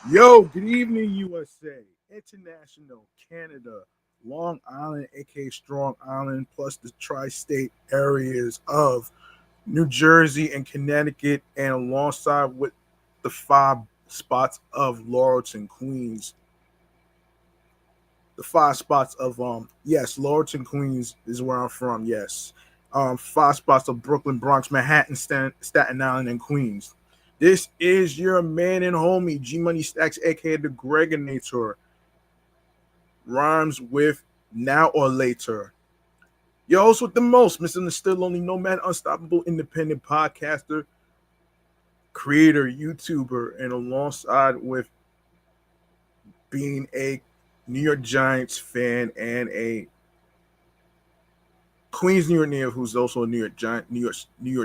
Yo, good evening, USA, International, Canada, Long Island, aka Strong Island, plus the tri state areas of New Jersey and Connecticut, and alongside with the five spots of Laurelton, Queens. The five spots of yes, Laurelton, Queens is where I'm from, yes. Five spots of Brooklyn, Bronx, Manhattan, Staten Island, and Queens. This is your man and homie, G Money Stacks, aka the Gregonator. Rhymes with now or later. Your host with the most, Mr. The Still Lonely Nomad, unstoppable independent podcaster, creator, YouTuber, and alongside with being a New York Giants fan and a Queens New York native who's also a New York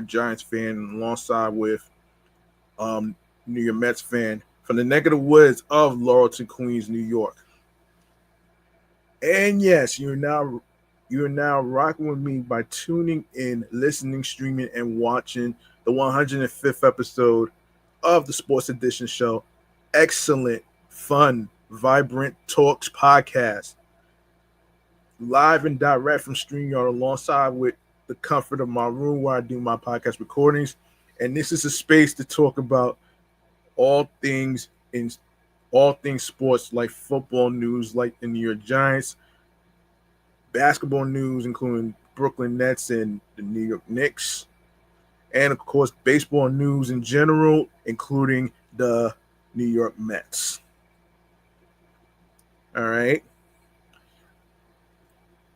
Giants fan, alongside with New York Mets fan from the neck of the woods of Laurelton, Queens, New York. And yes, you're now rocking with me by tuning in, listening, streaming, and watching the 105th episode of the Sports Edition show. Excellent, fun, vibrant talks podcast. Live and direct from StreamYard alongside with the comfort of my room where I do my podcast recordings. And this is a space to talk about all things sports, like football news, like the New York Giants, basketball news, including Brooklyn Nets and the New York Knicks, and of course, baseball news in general, including the New York Mets. All right.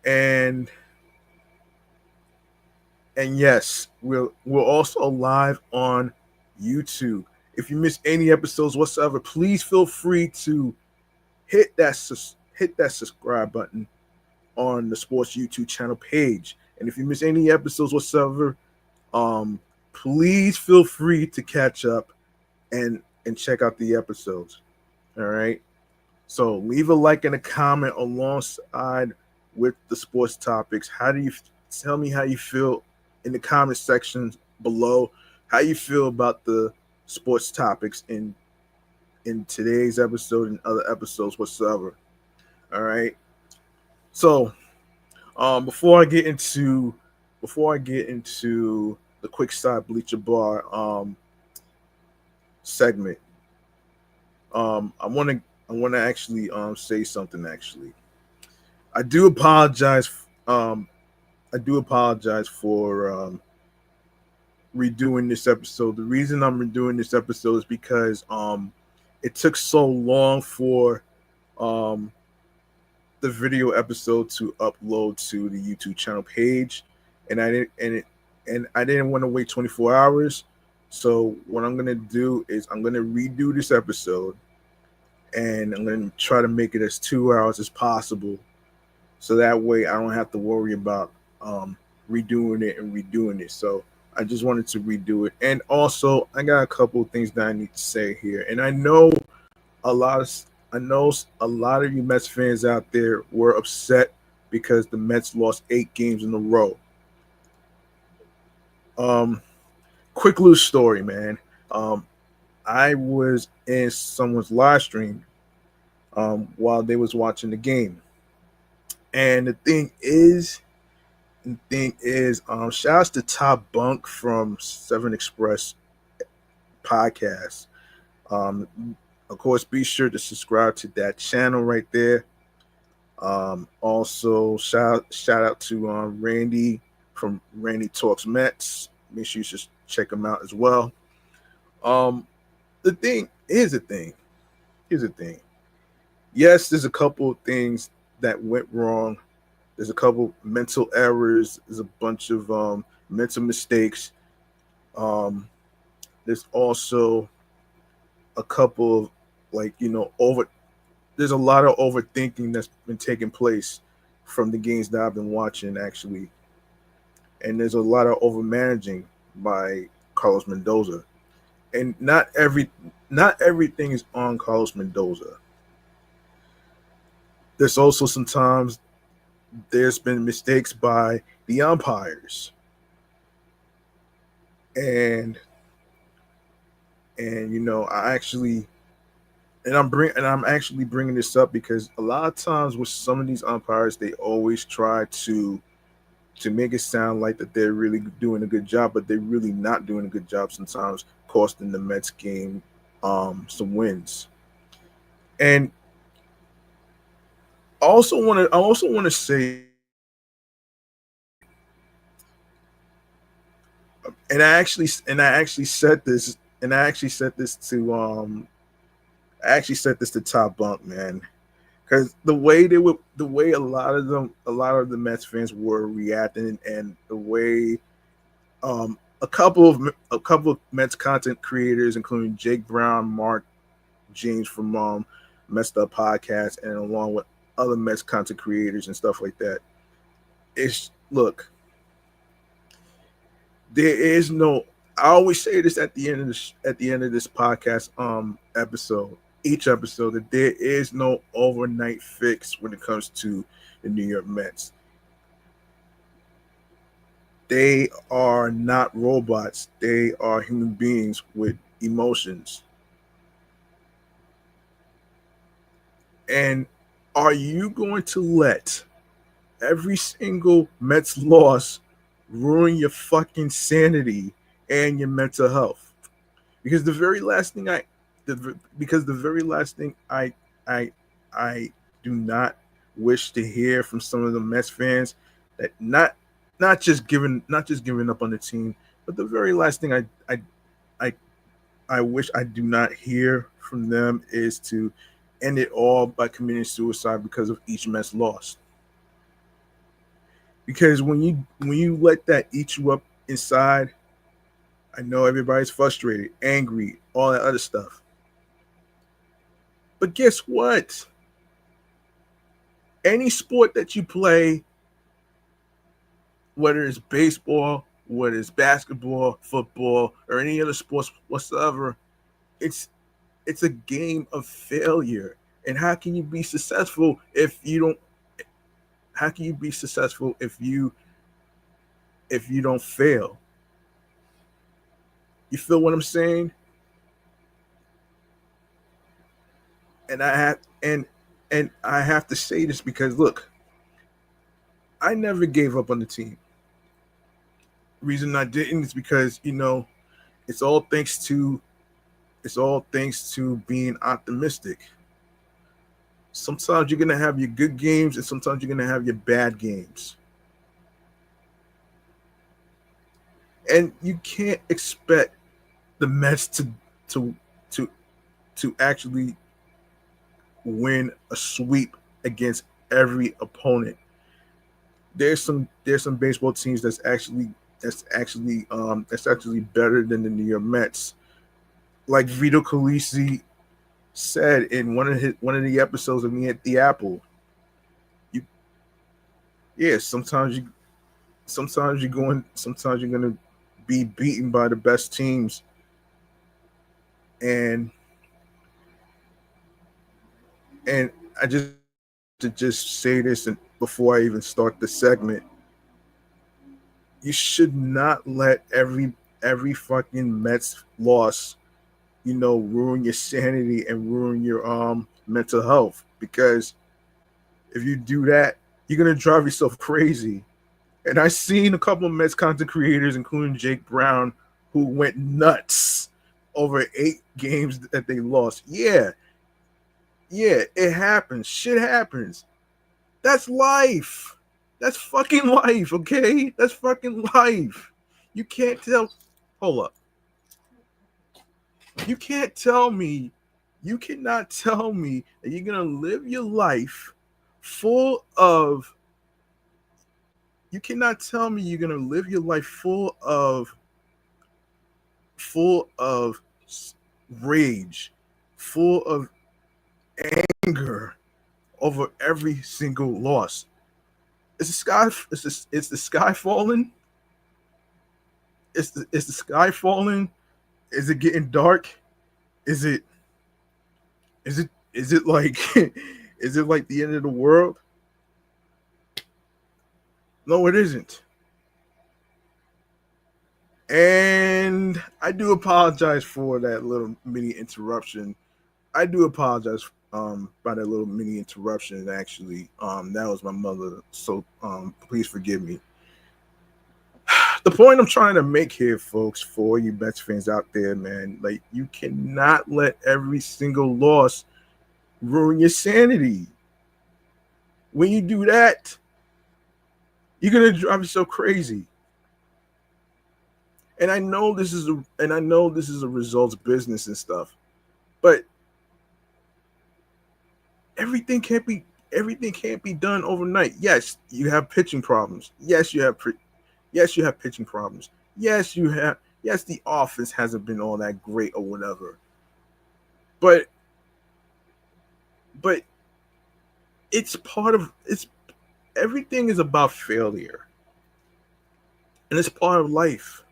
And yes, we're also live on YouTube. If you miss any episodes whatsoever, please feel free to hit that subscribe button on the Sports YouTube channel page. And if you miss any episodes whatsoever, please feel free to catch up and check out the episodes. All right. So leave a like and a comment alongside with the sports topics. Tell me how you feel in the comment section below? How you feel about the sports topics in today's episode and other episodes whatsoever. All right. So before I get into the quick side bleacher bar segment, I want to actually say something. Actually, I do apologize. I do apologize for redoing this episode. The reason I'm redoing this episode is because it took so long for the video episode to upload to the YouTube channel page, and I didn't want to wait 24 hours. So what I'm gonna do is I'm gonna redo this episode, and I'm gonna try to make it as 2 hours as possible, so that way I don't have to worry about redoing it. So I just wanted to redo it, and also I got a couple of things that I need to say here, and I know a lot of you Mets fans out there were upset because the Mets lost 8 games in a row. Quick little story, man. I was in someone's live stream while they was watching the game, and the thing is, shouts to Top Bunk from 7 Express podcast. Of course, be sure to subscribe to that channel right there. Also, shout out to Randy from Randy Talks Mets. Make sure you just check him out as well. Here's the thing. Yes, there's a couple of things that went wrong. There's a couple mental errors. There's a bunch of mental mistakes. There's also a couple of there's a lot of overthinking that's been taking place from the games that I've been watching, actually. And there's a lot of overmanaging by Carlos Mendoza. And not everything is on Carlos Mendoza. There's also sometimes there's been mistakes by the umpires. And I'm actually bringing this up because a lot of times with some of these umpires, they always try to make it sound like that they're really doing a good job, but they're really not doing a good job sometimes, costing the Mets game some wins. And I also want to say, and I actually said this, I actually said this to Top Bunk, man, because the way a lot of the Mets fans were reacting, and the way a couple of Mets content creators, including Jake Brown, Mark James from Messed Up Podcast, and along with other Mets content creators and stuff like that. It's look, there is no. I always say this at the end of this podcast episode, each episode, that there is no overnight fix when it comes to the New York Mets. They are not robots. They are human beings with emotions. And are you going to let every single Mets loss ruin your fucking sanity and your mental health? Because the very last thing I I do not wish to hear from some of the Mets fans, that not just giving up on the team, but the very last thing I I wish I do not hear from them is to end it all by committing suicide because of each Mets loss. Because when you let that eat you up inside, I know everybody's frustrated, angry, all that other stuff. But guess what? Any sport that you play, whether it's baseball, whether it's basketball, football, or any other sports whatsoever, it's it's a game of failure. And how can you be successful if you don't? How can you be successful if you don't fail? You feel what I'm saying? And I have to say this because look, I never gave up on the team. Reason I didn't is because it's all thanks to being optimistic. Sometimes you're gonna have your good games, and sometimes you're gonna have your bad games, and you can't expect the Mets to to to actually win a sweep against every opponent. There's some baseball teams that's actually better than the New York Mets. Like Vito Calisi said in one of the episodes of Me at the Apple, you yeah, sometimes you're gonna be beaten by the best teams, and and I just to just say this, and before I even start the segment, you should not let every fucking Mets loss, ruin your sanity and ruin your mental health. Because if you do that, you're gonna drive yourself crazy. And I've seen a couple of Mets content creators, including Jake Brown, who went nuts over 8 games that they lost. Yeah, it happens. Shit happens. That's life. That's fucking life, okay? That's fucking life. You can't tell. Hold up. You can't tell me. You cannot tell me that you're gonna live your life full of. You cannot tell me you're gonna live your life full of rage, full of anger over every single loss. Is the sky falling? Is the sky falling? Is it getting dark? Is it is it like is it like the end of the world? No, it isn't. And I do apologize for that little mini interruption. I do apologize by that little mini interruption. Actually, that was my mother. So please forgive me. The point I'm trying to make here, folks, for you Mets fans out there, man, like you cannot let every single loss ruin your sanity. When you do that, you're gonna drive yourself crazy. And I know this is a results business and stuff, but everything can't be everything can't be done overnight. Yes, you have pitching problems. Yes, you have pitching problems. Yes, the offense hasn't been all that great or whatever. But but it's everything is about failure. And it's part of life.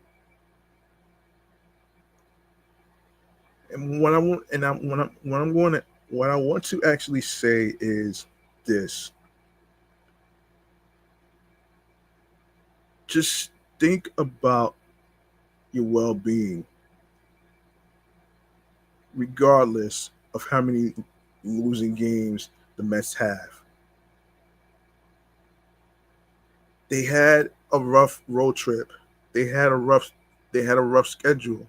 And what I want to actually say is this. Just think about your well-being regardless of how many losing games the Mets have. They had a rough road trip. They had a rough schedule.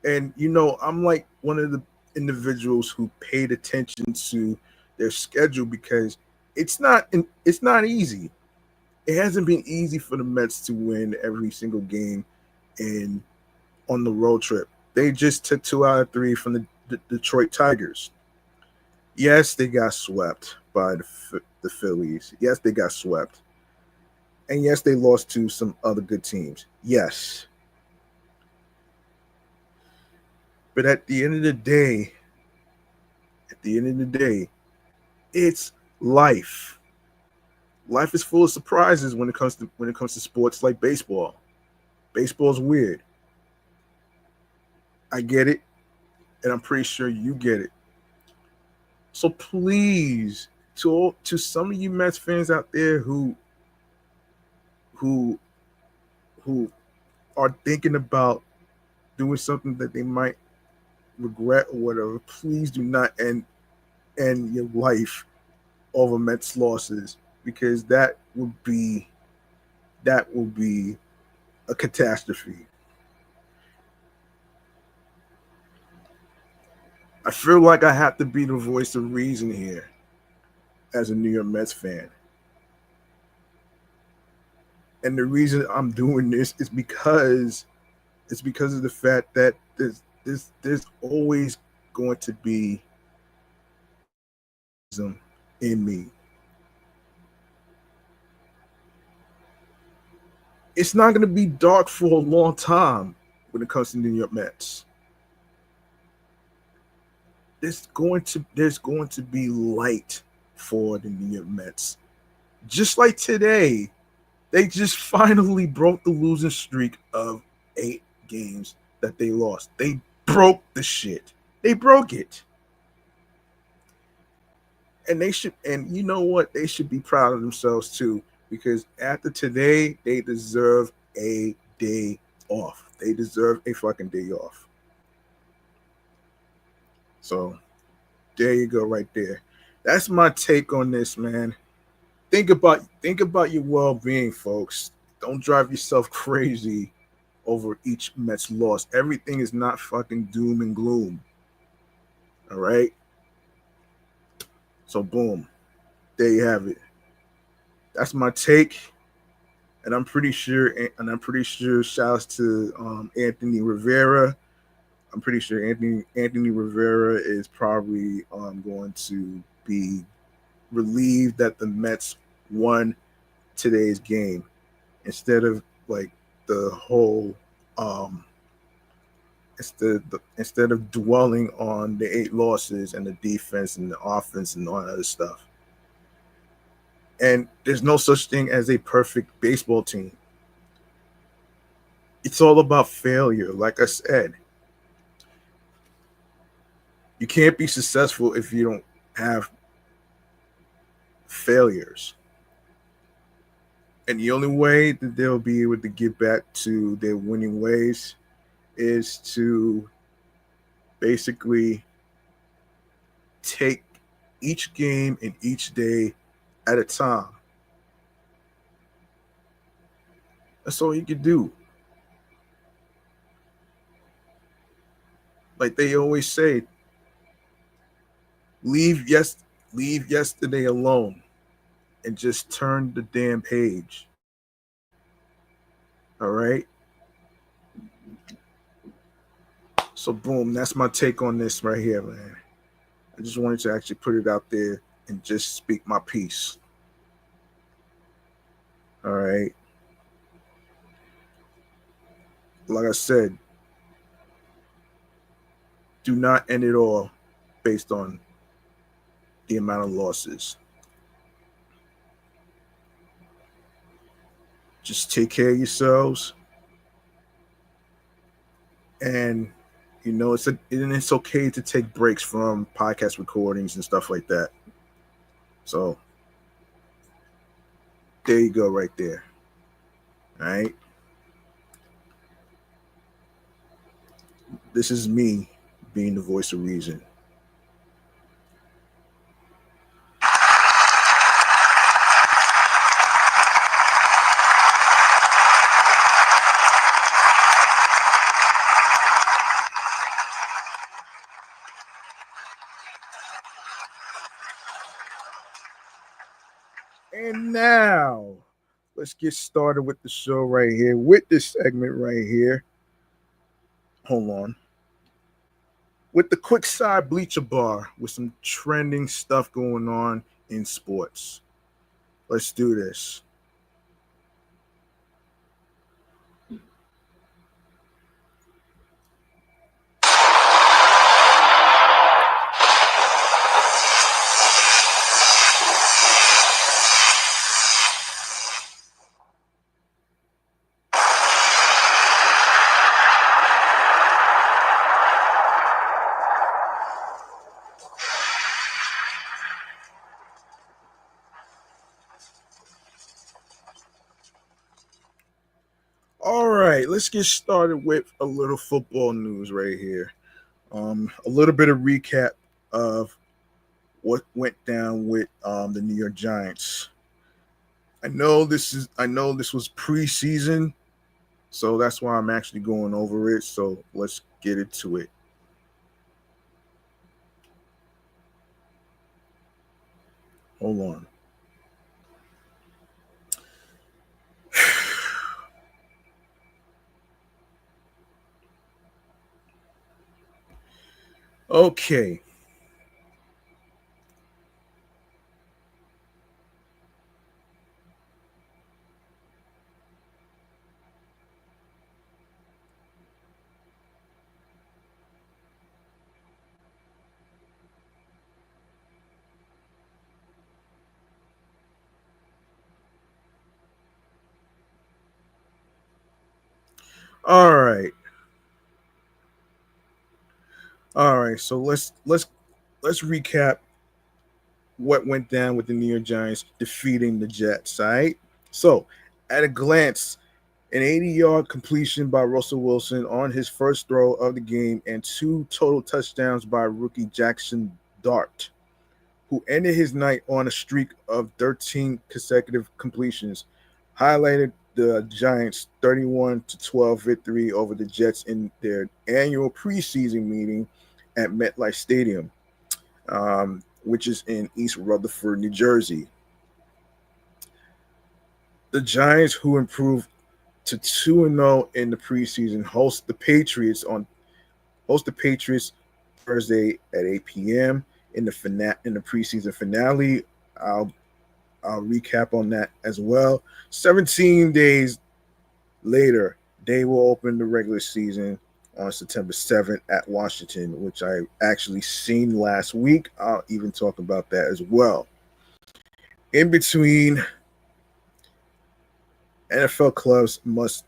And I'm like one of the individuals who paid attention to their schedule because it's not easy. It hasn't been easy for the Mets to win every single game in on the road trip. They just took 2 out of 3 from the Detroit Tigers. Yes, they got swept by the Phillies. Yes, they got swept. And yes, they lost to some other good teams. Yes. But at the end of the day, it's life. Life is full of surprises when it comes to sports like baseball. Baseball's weird. I get it, and I'm pretty sure you get it. So please, to some of you Mets fans out there who who are thinking about doing something that they might regret or whatever, please do not end your life over Mets losses because that will be a catastrophe. I feel like I have to be the voice of reason here as a New York Mets fan. And the reason I'm doing this is because of the fact that there's always going to be some in me. It's not going to be dark for a long time when it comes to New York Mets. There's going to be light for the New York Mets. Just like today, they just finally broke the losing streak of 8 games that they lost. They broke the shit. They broke it. And you know what? They should be proud of themselves too, because after today, they deserve a day off. They deserve a fucking day off. So there you go, right there. That's my take on this, man. Think about your well-being, folks. Don't drive yourself crazy over each Mets loss. Everything is not fucking doom and gloom. All right. So boom, there you have it. That's my take, and I'm pretty sure. Shouts to Anthony Rivera. I'm pretty sure Anthony Rivera is probably going to be relieved that the Mets won today's game instead of like the whole instead of dwelling on the 8 losses and the defense and the offense and all that other stuff. And there's no such thing as a perfect baseball team. It's all about failure. Like I said, you can't be successful if you don't have failures. And the only way that they'll be able to get back to their winning ways is to basically take each game and each day at a time. That's all you can do. Like they always say, leave yesterday alone and just turn the damn page. All right. So boom, that's my take on this right here, man. I just wanted to actually put it out there and just speak my piece. All right. Like I said, do not end it all based on the amount of losses. Just take care of yourselves. And it's okay to take breaks from podcast recordings and stuff like that. So there you go, right there. All right. This is me being the voice of reason. And now, let's get started with the show right here, with this segment right here. Hold on. With the quick side bleacher bar, with some trending stuff going on in sports. Let's do this. All right, let's get started with a little football news right here. A little bit of recap of what went down with the New York Giants. I know this was preseason, so that's why I'm actually going over it. So let's get into it. Hold on. Okay. All right. All right. So let's recap what went down with the New York Giants defeating the Jets. All right. So at a glance, an 80-yard completion by Russell Wilson on his first throw of the game, and 2 total touchdowns by rookie Jackson Dart, who ended his night on a streak of 13 consecutive completions, highlighted the Giants' 31-12 victory over the Jets in their annual preseason meeting at MetLife Stadium, which is in East Rutherford, New Jersey. The Giants, who improved to 2-0 in the preseason, host the Patriots Thursday at 8 p.m. in the preseason finale. I'll recap on that as well. 17 days later, they will open the regular season on September 7th at Washington, which I actually seen last week. I'll even talk about that as well. In between, NFL clubs must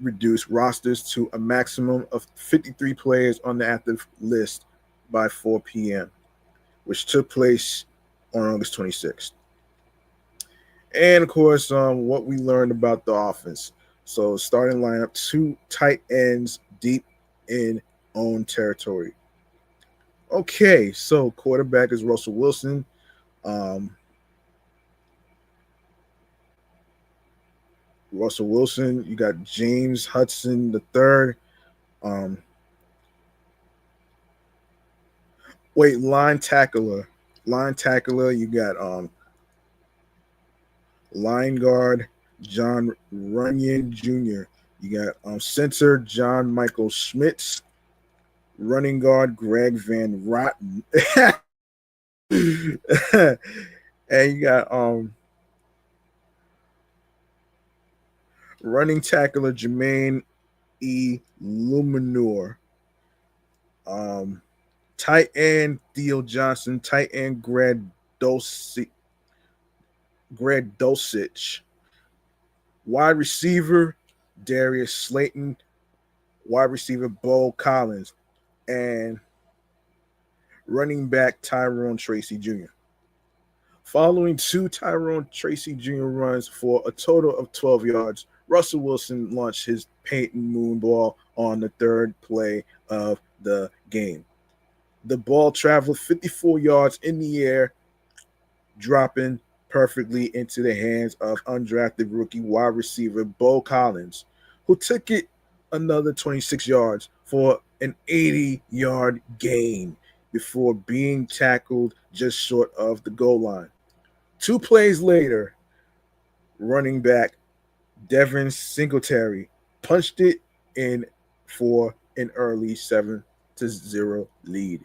reduce rosters to a maximum of 53 players on the active list by 4 p.m., which took place on August 26th. And, of course, what we learned about the offense. So starting lineup, 2 tight ends deep in own territory. Okay, so quarterback is Russell Wilson. Um, Russell Wilson. You got James Hudson the third. Um, wait, line tackler. Line tackler. You got line guard John Runyon Jr. You got center John Michael Schmitz. Running guard Greg Van Rotten. And you got running tackler Jermaine E. Luminor. Um, tight end Theo Johnson. Tight end Greg Dulcich. Wide receiver Darius Slayton. Wide receiver Bo Collins. And running back Tyrone Tracy Jr. Following two Tyrone Tracy Jr. runs for a total of 12 yards, Russell Wilson launched his Peyton Moon ball on the third play of the game. The ball traveled 54 yards in the air, dropping perfectly into the hands of undrafted rookie wide receiver Bo Collins, who took it another 26 yards for an 80-yard gain before being tackled just short of the goal line. 2 plays later, running back Devin Singletary punched it in for an early 7-0 lead.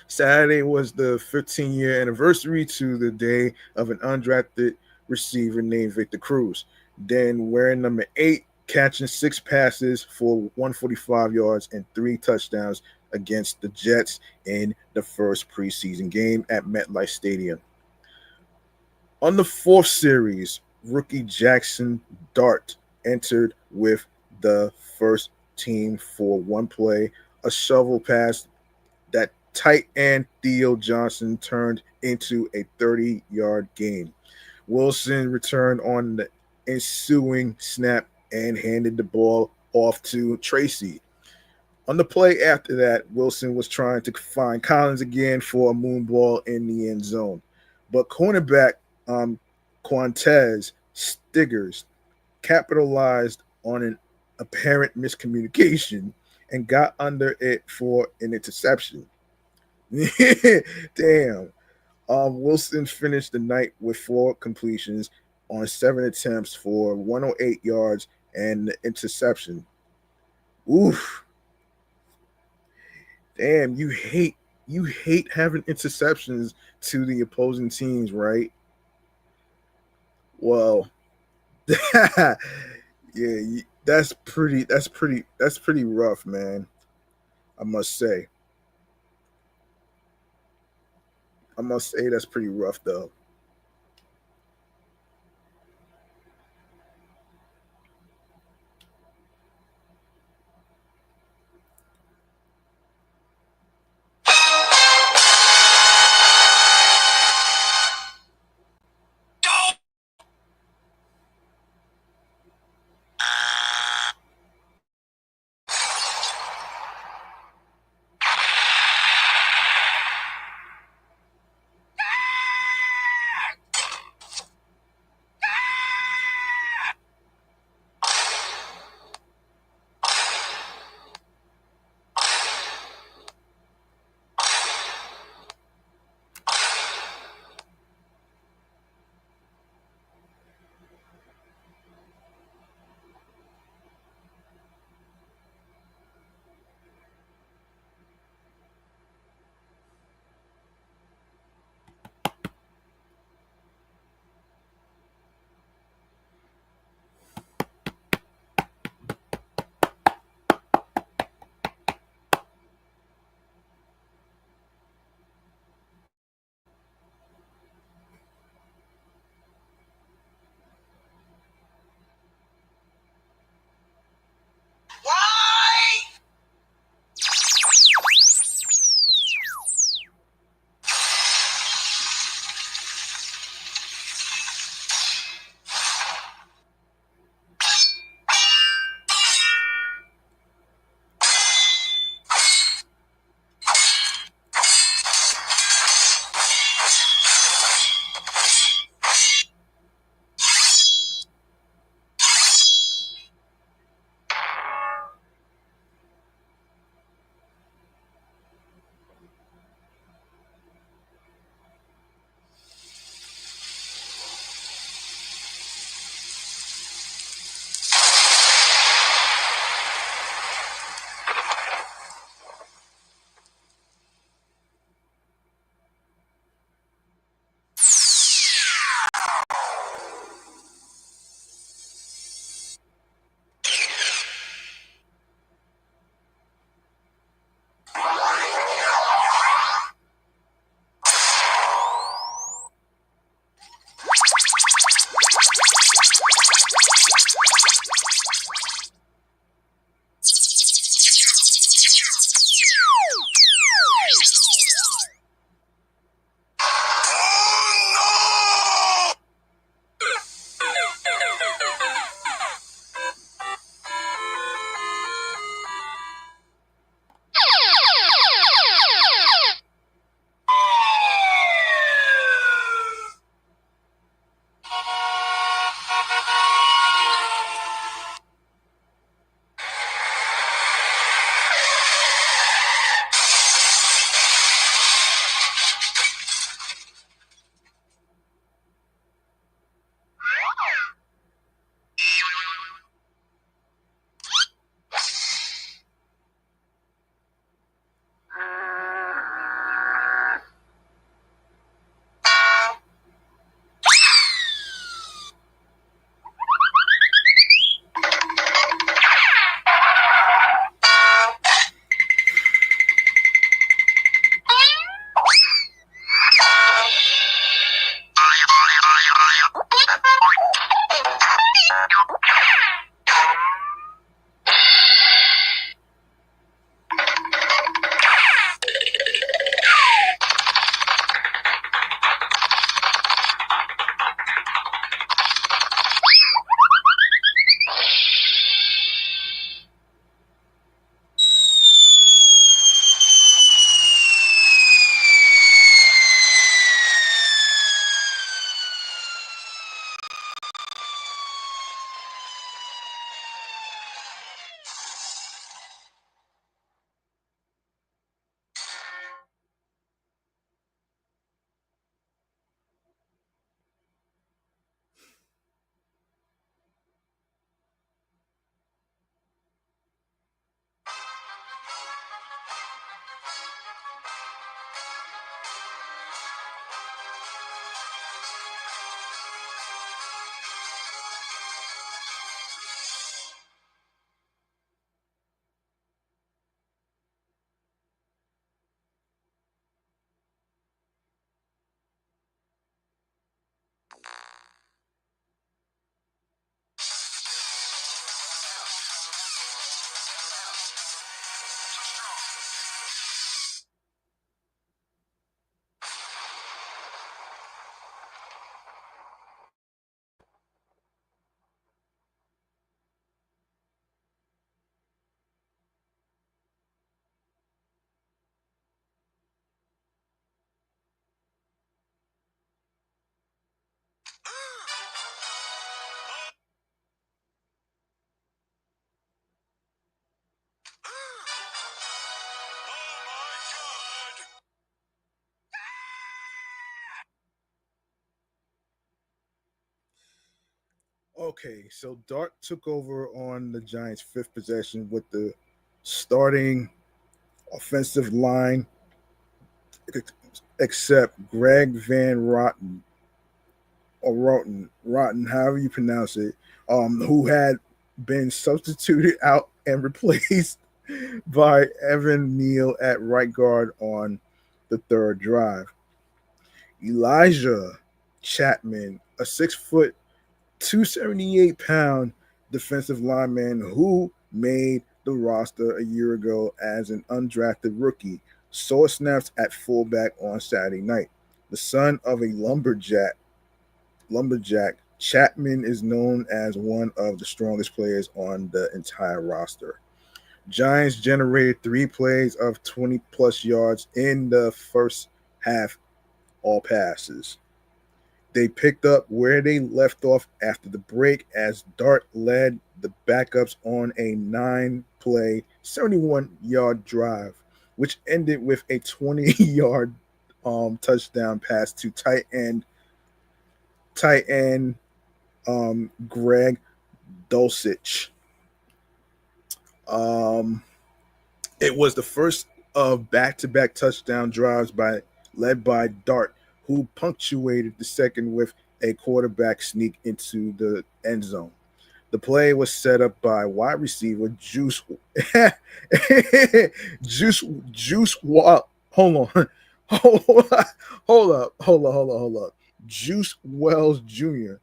Saturday was the 15-year anniversary to the day of an undrafted receiver named Victor Cruz. Then wearing number 8, catching 6 passes for 145 yards and 3 touchdowns against the Jets in the first preseason game at MetLife Stadium. On the fourth series, rookie Jackson Dart entered with the first team for one play, a shovel pass that tight end Theo Johnson turned into a 30-yard gain. Wilson returned on the ensuing snap and handed the ball off to Tracy. On the play after that, Wilson was trying to find Collins again for a moon ball in the end zone. But cornerback Quantez Stiggers capitalized on an apparent miscommunication and got under it for an interception. Damn. Wilson finished the night with 4 completions on 7 attempts for 108 yards and the interception. Oof. Damn, you hate having interceptions to the opposing teams, right? Well, yeah, that's pretty rough, man. I must say. That's pretty rough though. Okay, so Dart took over on the Giants' fifth possession with the starting offensive line, except Greg Van Rotten or Rotten, however you pronounce it, who had been substituted out and replaced by Evan Neal at right guard on the third drive. Elijah Chapman, a 6 foot, 278-pound defensive lineman who made the roster a year ago as an undrafted rookie, saw snaps at fullback on Saturday night. The son of a lumberjack, Chapman is known as one of the strongest players on the entire roster. Giants generated 3 plays of 20 plus yards in the first half, all passes. They picked up where they left off after the break as Dart led the backups on a 9 play, 71-yard drive, which ended with a 20-yard touchdown pass to tight end Greg Dulcich. Um, it was the first of back-to-back touchdown drives led by Dart, who punctuated the second with a quarterback sneak into the end zone. The play was set up by wide receiver Juice Juice Hold on. Hold up. Juice Wells Jr.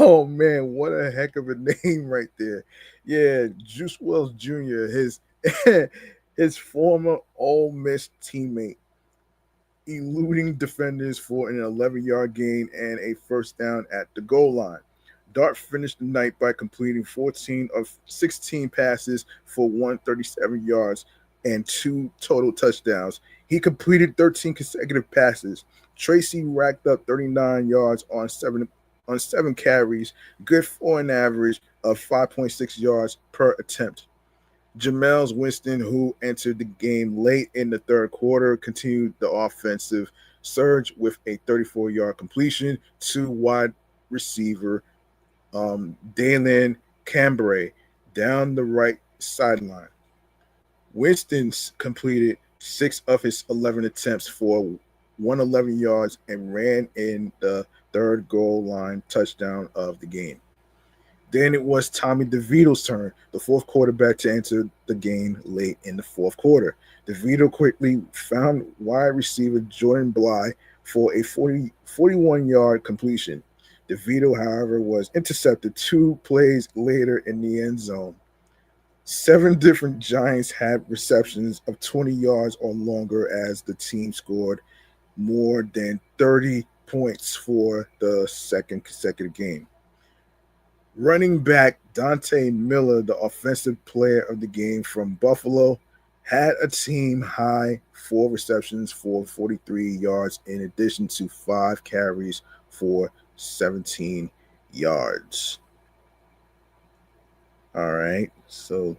Oh man, what a heck of a name right there. Yeah, Juice Wells Jr., his his former Ole Miss teammate, eluding defenders for an 11-yard gain and a first down at the goal line. Dart finished the night by completing 14 of 16 passes for 137 yards and 2 total touchdowns. He completed 13 consecutive passes. Tracy racked up 39 yards on 7 carries, good for an average of 5.6 yards per attempt. Jameis Winston, who entered the game late in the third quarter, continued the offensive surge with a 34-yard completion to wide receiver Dalen Cambray down the right sideline. Winston completed 6 of his 11 attempts for 111 yards and ran in the third goal line touchdown of the game. Then it was Tommy DeVito's turn, the fourth quarterback, to enter the game late in the fourth quarter. DeVito quickly found wide receiver Jordan Bly for a 41-yard completion. DeVito, however, was intercepted 2 plays later in the end zone. 7 different Giants had receptions of 20 yards or longer as the team scored more than 30 points for the second consecutive game. Running back Dante Miller, the offensive player of the game from Buffalo, had a team high 4 receptions for 43 yards in addition to 5 carries for 17 yards. All right, so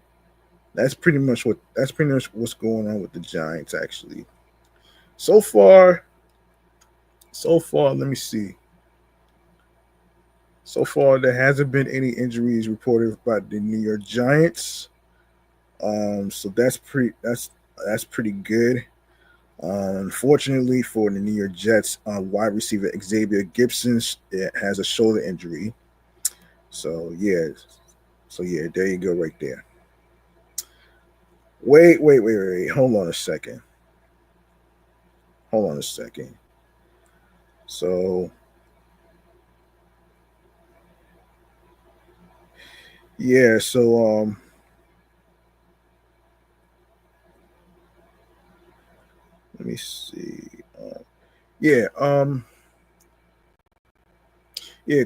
that's pretty much what's going on with the Giants actually. So far, let me see. So far, there hasn't been any injuries reported by the New York Giants. So that's pretty good. Unfortunately for the New York Jets, wide receiver Xavier Gibson has a shoulder injury. So yeah, there you go, right there. Wait. Hold on a second. So yeah, so let me see.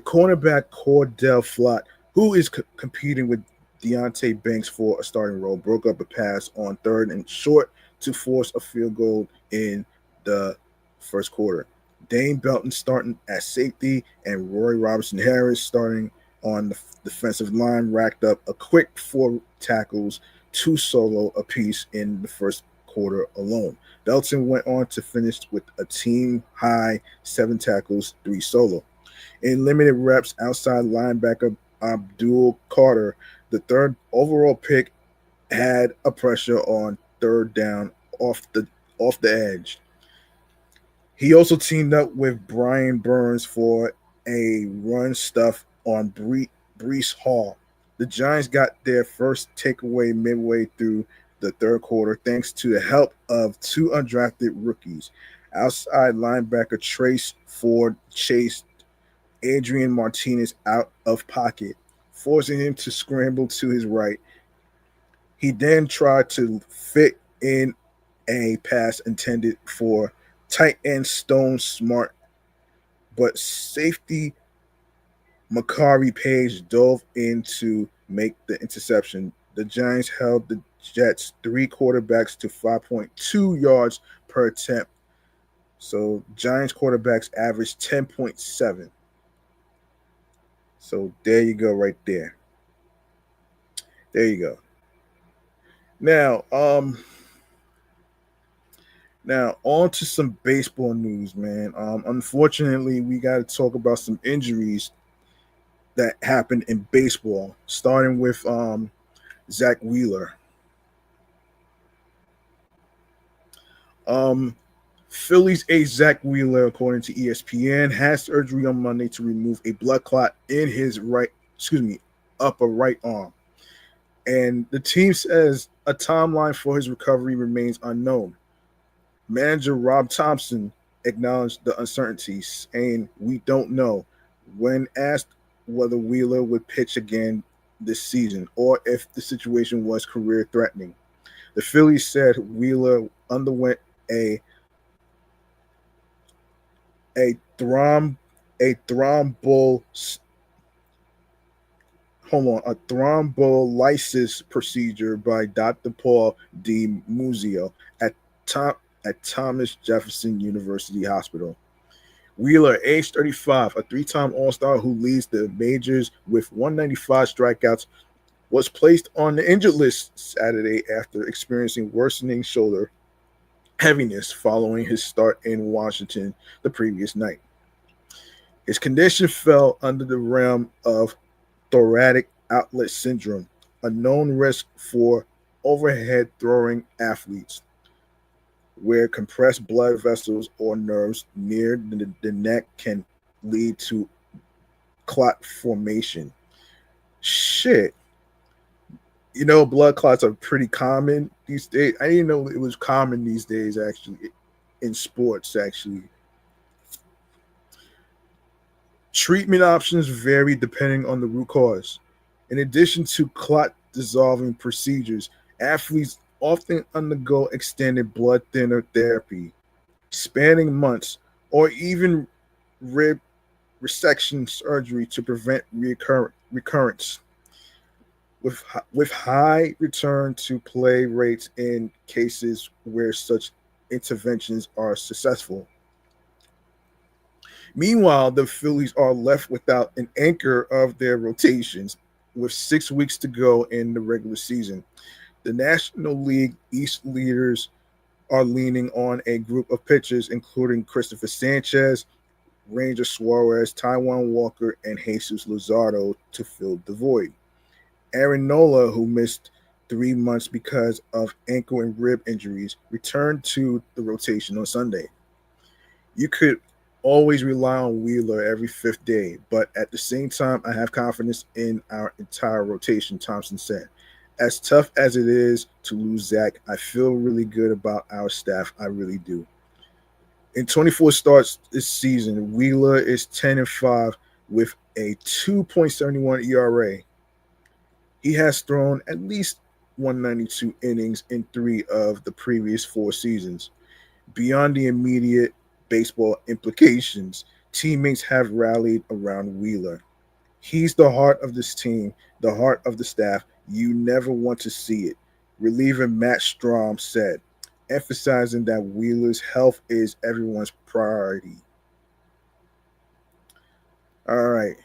Cornerback Cordell Flott, who is competing with Deontay Banks for a starting role, broke up a pass on third and short to force a field goal in the first quarter. Dane Belton starting at safety and Roy Robertson Harris starting on the defensive line racked up a quick 4 tackles, 2 solo apiece in the first quarter alone. Beltran went on to finish with a team-high 7 tackles, 3 solo. In limited reps, outside linebacker Abdul Carter, the third overall pick, had a pressure on third down off the edge. He also teamed up with Brian Burns for a run stuff on Brees Hall. The Giants got their first takeaway midway through the third quarter thanks to the help of 2 undrafted rookies. Outside linebacker Trace Ford chased Adrian Martinez out of pocket, forcing him to scramble to his right. He then tried to fit in a pass intended for tight end Stone Smart, but safety Makari Page dove in to make the interception. The Giants held the Jets 3 quarterbacks to 5.2 yards per attempt. So Giants quarterbacks averaged 10.7. So there you go, right there. There you go. Now on to some baseball news, man. Unfortunately, we got to talk about some injuries that happened in baseball, starting with Zack Wheeler. Phillies ace Zack Wheeler, according to ESPN, had surgery on Monday to remove a blood clot in his upper right arm. And the team says a timeline for his recovery remains unknown. Manager Rob Thompson acknowledged the uncertainties, saying, "We don't know." When asked whether Wheeler would pitch again this season or if the situation was career-threatening, the Phillies said Wheeler underwent a thrombolysis procedure by Dr. Paul D. Muzio at Thomas Jefferson University Hospital. Wheeler, age 35, a 3-time All-Star who leads the majors with 195 strikeouts, was placed on the injured list Saturday after experiencing worsening shoulder heaviness following his start in Washington the previous night. His condition fell under the realm of thoracic outlet syndrome, a known risk for overhead throwing athletes, where compressed blood vessels or nerves near the neck can lead to clot formation. Shit. You know, blood clots are pretty common these days. I didn't know it was common these days, actually, in sports, actually. Treatment options vary depending on the root cause. In addition to clot dissolving procedures, athletes often undergo extended blood thinner therapy, spanning months, or even rib resection surgery to prevent recurrence. With high return to play rates in cases where such interventions are successful. Meanwhile, the Phillies are left without an anchor of their rotations with 6 weeks to go in the regular season. The National League East leaders are leaning on a group of pitchers, including Christopher Sanchez, Ranger Suarez, Taijuan Walker, and Jesus Luzardo, to fill the void. Aaron Nola, who missed 3 months because of ankle and rib injuries, returned to the rotation on Sunday. You could always rely on Wheeler every 5th day, but at the same time, I have confidence in our entire rotation, Thompson said. As tough as it is to lose Zach, I feel really good about our staff. I really do. In 24 starts this season, Wheeler is 10-5 with a 2.71 ERA. He has thrown at least 192 innings in 3 of the previous 4 seasons. Beyond the immediate baseball implications, teammates have rallied around Wheeler. He's the heart of this team, the heart of the staff. You never want to see it, reliever Matt Strom said, emphasizing that Wheeler's health is everyone's priority. All right.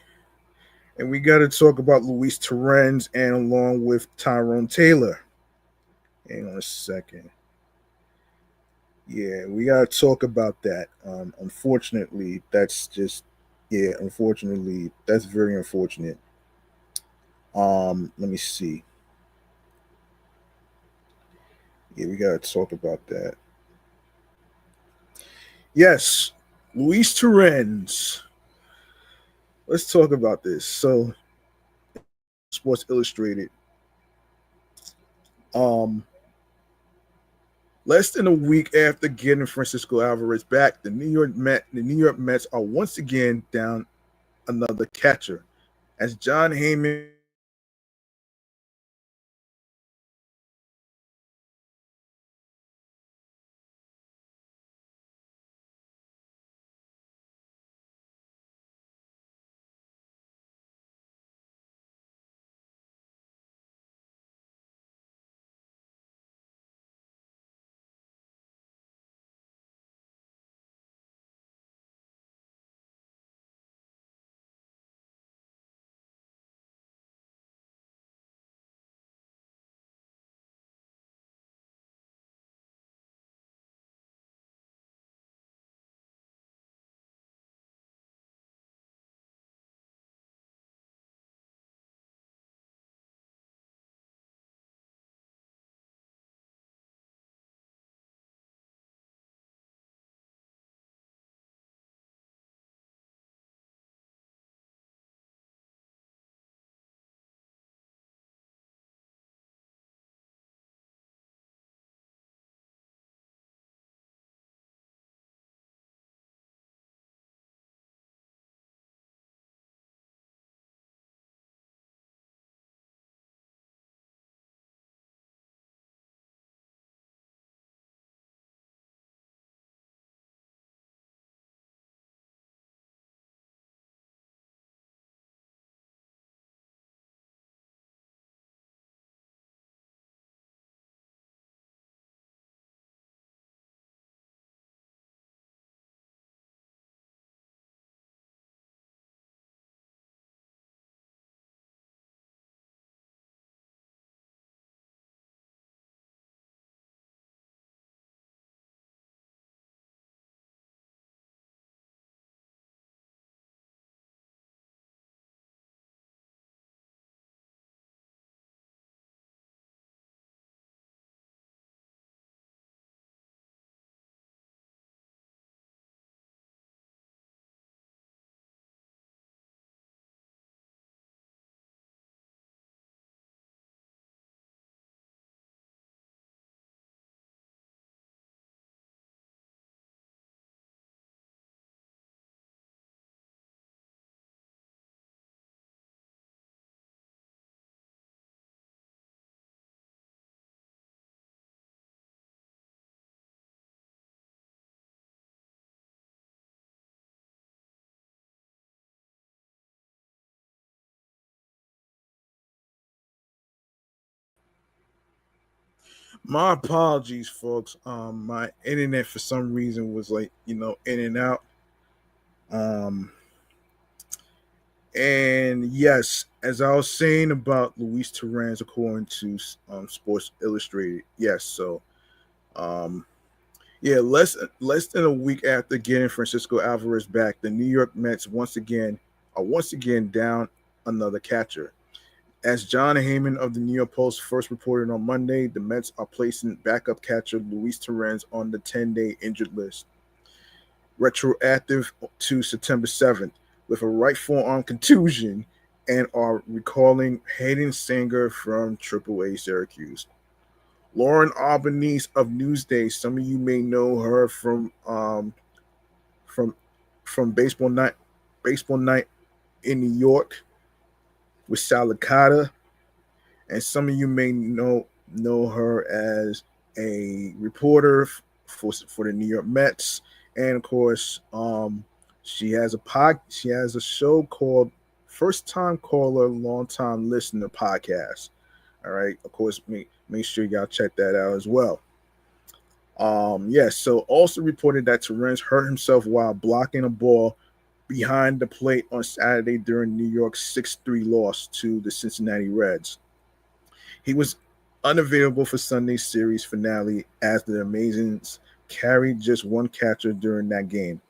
And we got to talk about Luis Torrens and along with Tyrone Taylor. Hang on a second. Yeah, we gotta talk about that. Unfortunately, that's just yeah. Unfortunately, that's very unfortunate. Let me see. Yeah, we gotta talk about that. Yes, Luis Torrens. Let's talk about this. So, Sports Illustrated. Um, Less than a week after getting Francisco Alvarez back, the New York Mets are once again down another catcher, as John Heyman My apologies, folks. My internet for some reason was like, in and out. Um, and yes, as I was saying about Luis Torrens, according to Sports Illustrated, yes. So, um, yeah, less than a week after getting Francisco Alvarez back, the New York Mets once again down another catcher. As John Heyman of the New York Post first reported on Monday, the Mets are placing backup catcher Luis Torrens on the 10-day injured list, retroactive to September 7th, with a right forearm contusion, and are recalling Hayden Singer from AAA Syracuse. Lauren Albanese of Newsday, some of you may know her from from Baseball Night in New York with Salicata, and some of you may know her as a reporter for the New York Mets, and of course, she has a show called First Time Caller, Long Time Listener podcast. All right, of course, make sure y'all check that out as well. Yes, so also reported that Torrens hurt himself while blocking a ball behind the plate on Saturday during New York's 6-3 loss to the Cincinnati Reds. He was unavailable for Sunday's series finale as the Amazons carried just one catcher during that game.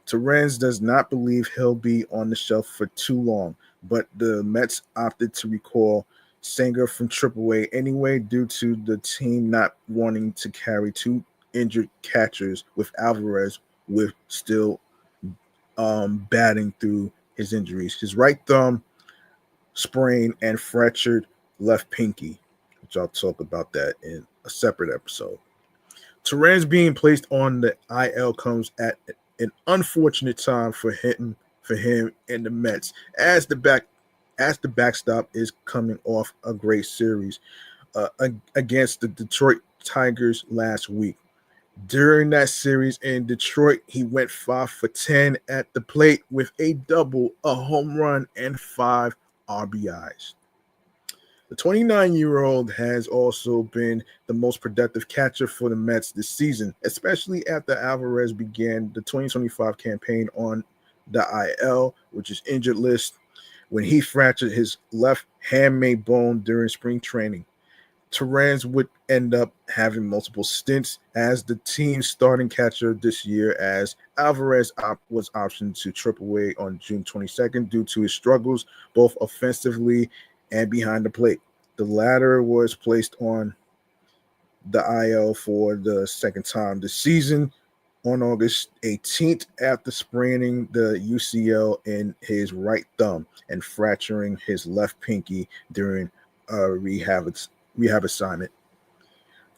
Torrens does not believe he'll be on the shelf for too long, but the Mets opted to recall Sanger from AAA anyway due to the team not wanting to carry two injured catchers with Alvarez with still batting through his injuries. His right thumb sprained and fractured left pinky, which I'll talk about that in a separate episode. Torrens being placed on the IL comes at an unfortunate time for him and the Mets as the backstop is coming off a great series against the Detroit Tigers last week. During that series in Detroit, he went 5 for 10 at the plate with a double, a home run, and 5 RBIs. The 29-year-old has also been the most productive catcher for the Mets this season, especially after Alvarez began the 2025 campaign on the IL, which is injured list, when he fractured his left hamate bone during spring training. Torrens would end up having multiple stints as the team's starting catcher this year, as Alvarez was optioned to AAA on June 22nd due to his struggles both offensively and behind the plate. The latter was placed on the IL for the second time this season on August 18th after spraining the UCL in his right thumb and fracturing his left pinky during a rehab assignment.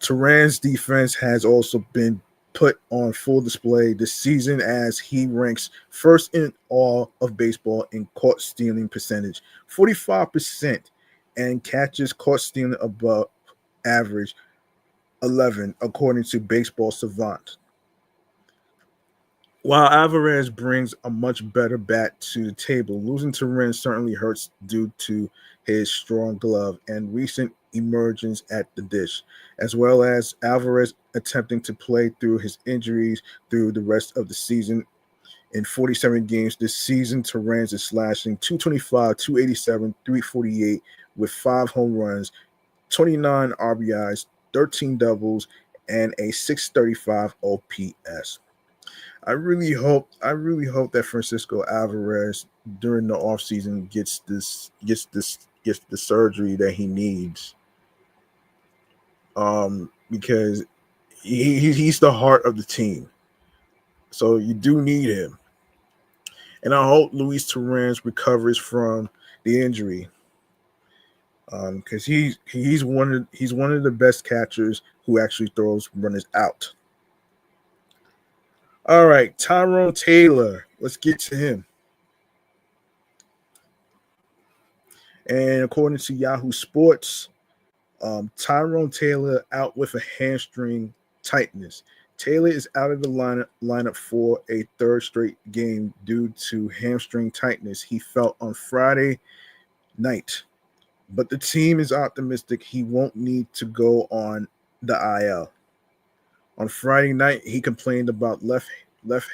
Torrens' defense has also been put on full display this season as he ranks first in all of baseball in caught stealing percentage, 45%, and catches caught stealing above average 11, according to Baseball Savant. While Alvarez brings a much better bat to the table, losing to Torrens certainly hurts due to his strong glove and recent emergence at the dish, as well as Alvarez attempting to play through his injuries through the rest of the season. In 47 games this season, Torrens is slashing 225, 287, 348 with 5 home runs, 29 RBIs, 13 doubles, and a 635 OPS. I really hope that Francisco Alvarez during the offseason gets the surgery that he needs. Because he's the heart of the team. So you do need him. And I hope Luis Torrens recovers from the injury. Because he's one of the best catchers who actually throws runners out. All right, Tyrone Taylor. Let's get to him. And according to Yahoo Sports, Tyrone Taylor out with a hamstring tightness. Taylor is out of the lineup for a third straight game due to hamstring tightness he felt on Friday night. But the team is optimistic he won't need to go on the IL. On Friday night, he complained about left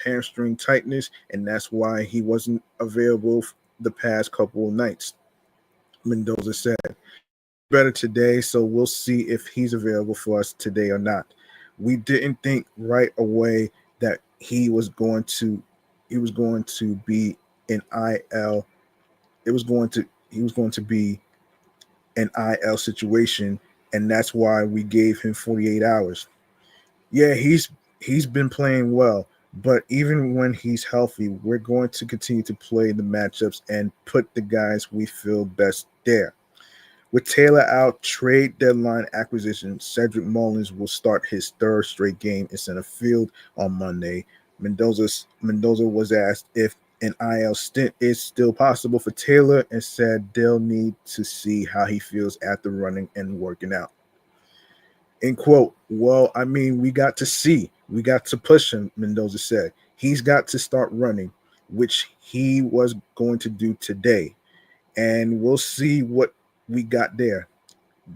hamstring tightness, and that's why he wasn't available the past couple of nights. Mendoza said, "Better today, so we'll see if he's available for us today or not. We didn't think right away that he was going to be an IL. He was going to be an IL situation, and that's why we gave him 48 hours. Yeah, he's been playing well, but even when he's healthy, we're going to continue to play the matchups and put the guys we feel best there." With Taylor out, trade deadline acquisition, Cedric Mullins will start his third straight game in center field on Monday. Mendoza was asked if an IL stint is still possible for Taylor and said they'll need to see how he feels after running and working out. In quote, "Well, I mean, we got to see. We got to push him," Mendoza said. "He's got to start running, which he was going to do today. And we'll see what we got there.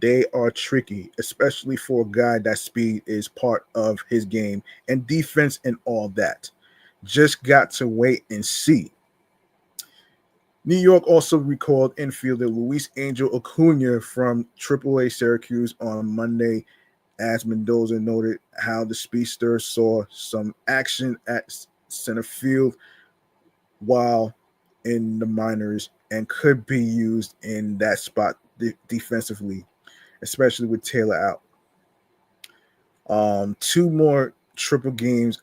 They are tricky, especially for a guy that speed is part of his game and defense and all that. Just got to wait and see." New York also recalled infielder Luis Angel Acuna from AAA Syracuse on Monday as Mendoza noted, how the speedster saw some action at center field while in the minors and could be used in that spot defensively, especially with Taylor out. Two more triple games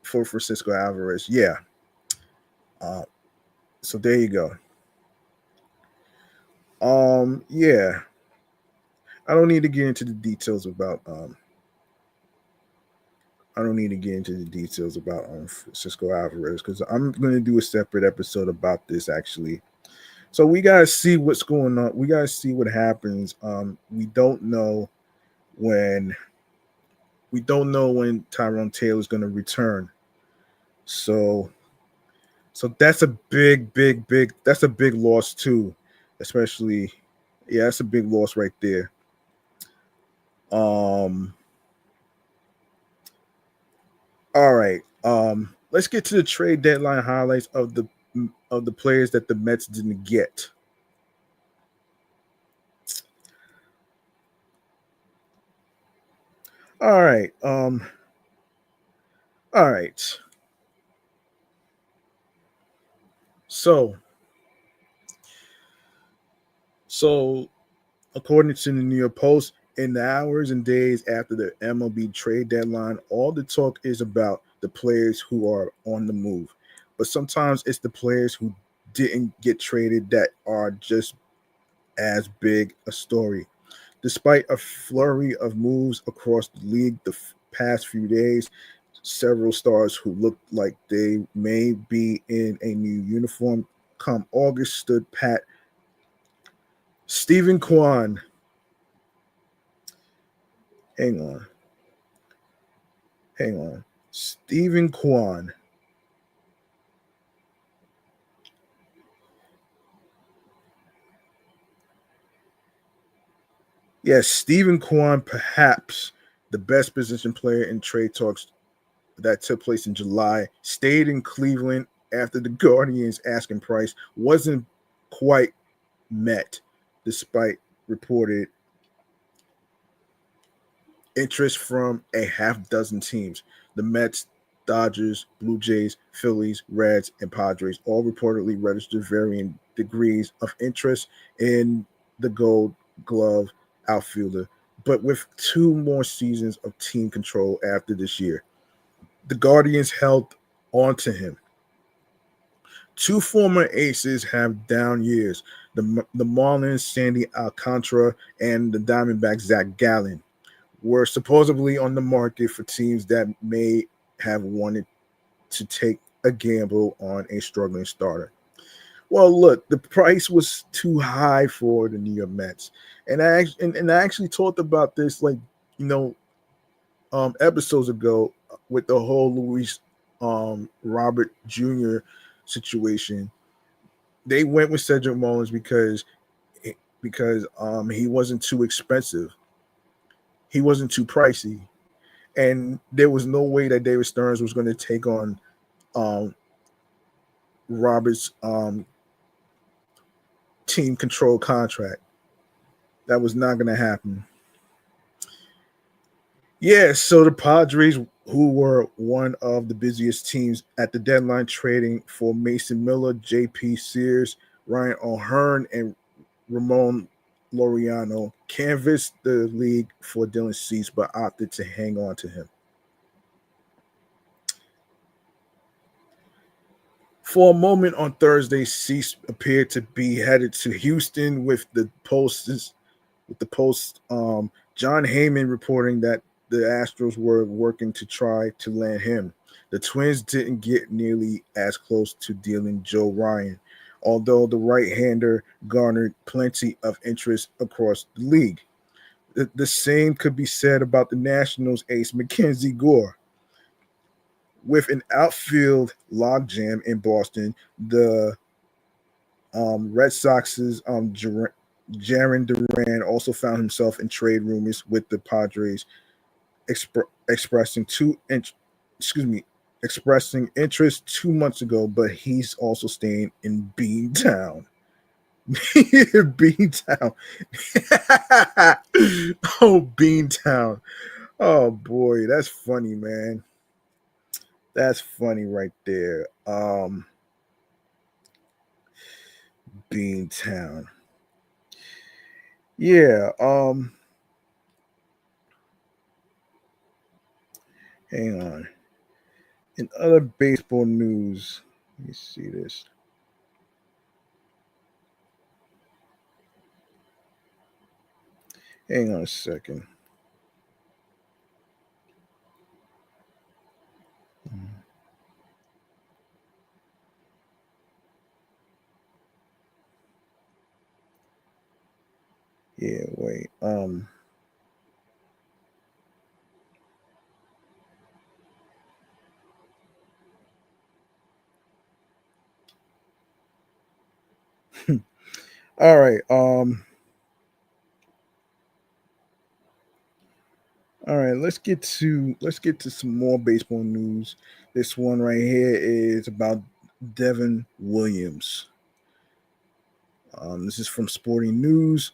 for Francisco Alvarez. Yeah. So there you go. Yeah. I don't need to get into the details about Francisco Alvarez because I'm going to do a separate episode about this actually. So we gotta see what's going on. We gotta see what happens. We don't know when Tyrone Taylor is going to return. So that's a big loss too, especially. Yeah, that's a big loss right there. All right. Let's get to the trade deadline highlights of the players that the Mets didn't get. All right. All right. So according to the New York Post, in the hours and days after the MLB trade deadline, all the talk is about the players who are on the move. But sometimes it's the players who didn't get traded that are just as big a story. Despite a flurry of moves across the league the past few days, several stars who looked like they may be in a new uniform come August stood pat. Stephen Kwan. Hang on. Stephen Kwan. Yes, Stephen Kwan, perhaps the best position player in trade talks that took place in July, stayed in Cleveland after the Guardians' asking price wasn't quite met, despite reported interest from a half dozen teams. The Mets, Dodgers, Blue Jays, Phillies, Reds, and Padres all reportedly registered varying degrees of interest in the Gold Glove outfielder, but with 2 more seasons of team control after this year. The Guardians held on to him. 2 former aces have down years. The Marlins, Sandy Alcantara, and the Diamondbacks, Zach Gallen, were supposedly on the market for teams that may have wanted to take a gamble on a struggling starter. Well, look, the price was too high for the New York Mets, and I actually talked about this, episodes ago with the whole Luis Robert Jr. situation. They went with Cedric Mullins because he wasn't too expensive, he wasn't too pricey, and there was no way that David Stearns was going to take on Robert's team control contract. That was not going to happen. Yeah, so the Padres, who were one of the busiest teams at the deadline, trading for Mason Miller, J.P. Sears, Ryan O'Hearn, and Ramon Laureano, canvassed the league for Dylan Cease, but opted to hang on to him. For a moment on Thursday, Cease appeared to be headed to Houston with the Post. John Heyman reporting that the Astros were working to try to land him. The Twins didn't get nearly as close to dealing Joe Ryan, although the right-hander garnered plenty of interest across the league. The same could be said about the Nationals' ace Mackenzie Gore. With an outfield logjam in Boston, the Red Sox's Jarren Duran also found himself in trade rumors with the Padres, expressing interest 2 months ago, but he's also staying in Beantown. Beantown. Oh, Beantown. Oh boy, that's funny, man. That's funny right there. Beantown. Yeah. Hang on. In other baseball news, let me see this. Hang on a second. Yeah, wait. All right. All right, let's get to some more baseball news. This one right here is about Devin Williams. This is from Sporting News.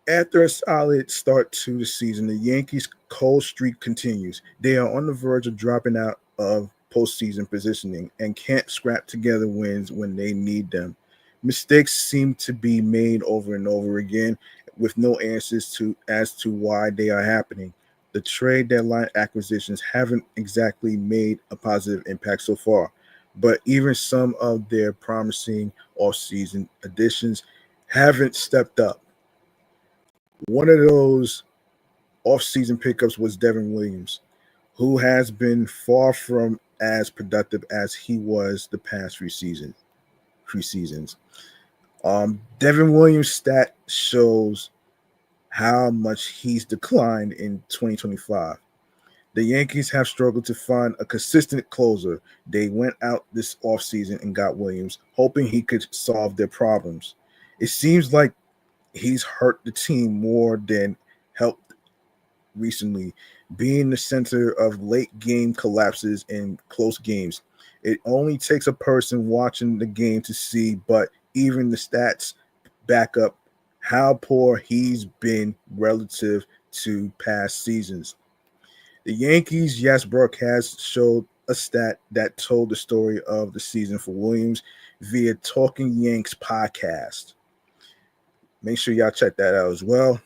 After a solid start to the season, the Yankees' cold streak continues. They are on the verge of dropping out of postseason positioning and can't scrap together wins when they need them. Mistakes seem to be made over and over again, with no answers to as to why they are happening. The trade deadline acquisitions haven't exactly made a positive impact so far, but even some of their promising offseason additions haven't stepped up. One of those off-season pickups was Devin Williams, who has been far from as productive as he was the past few seasons. Devin Williams' stat shows how much he's declined in 2025. The Yankees have struggled to find a consistent closer. They went out this offseason and got Williams, hoping he could solve their problems. It seems like he's hurt the team more than helped recently, being the center of late game collapses in close games. It only takes a person watching the game to see, but even the stats back up how poor he's been relative to past seasons. The Yankees' Yes broadcast showed a stat that told the story of the season for Williams via Talking Yanks podcast. Make sure y'all check that out as well.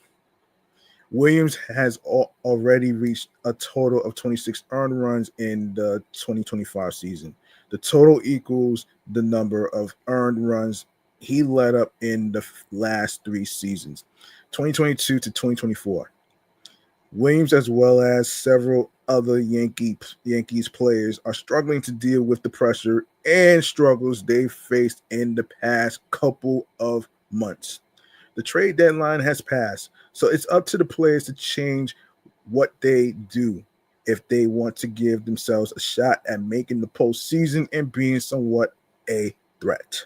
Williams has already reached a total of 26 earned runs in the 2025 season. The total equals the number of earned runs he led up in the last three seasons, 2022 to 2024. Williams, as well as several other Yankees players, are struggling to deal with the pressure and struggles they've faced in the past couple of months. The trade deadline has passed, so it's up to the players to change what they do if they want to give themselves a shot at making the postseason and being somewhat a threat.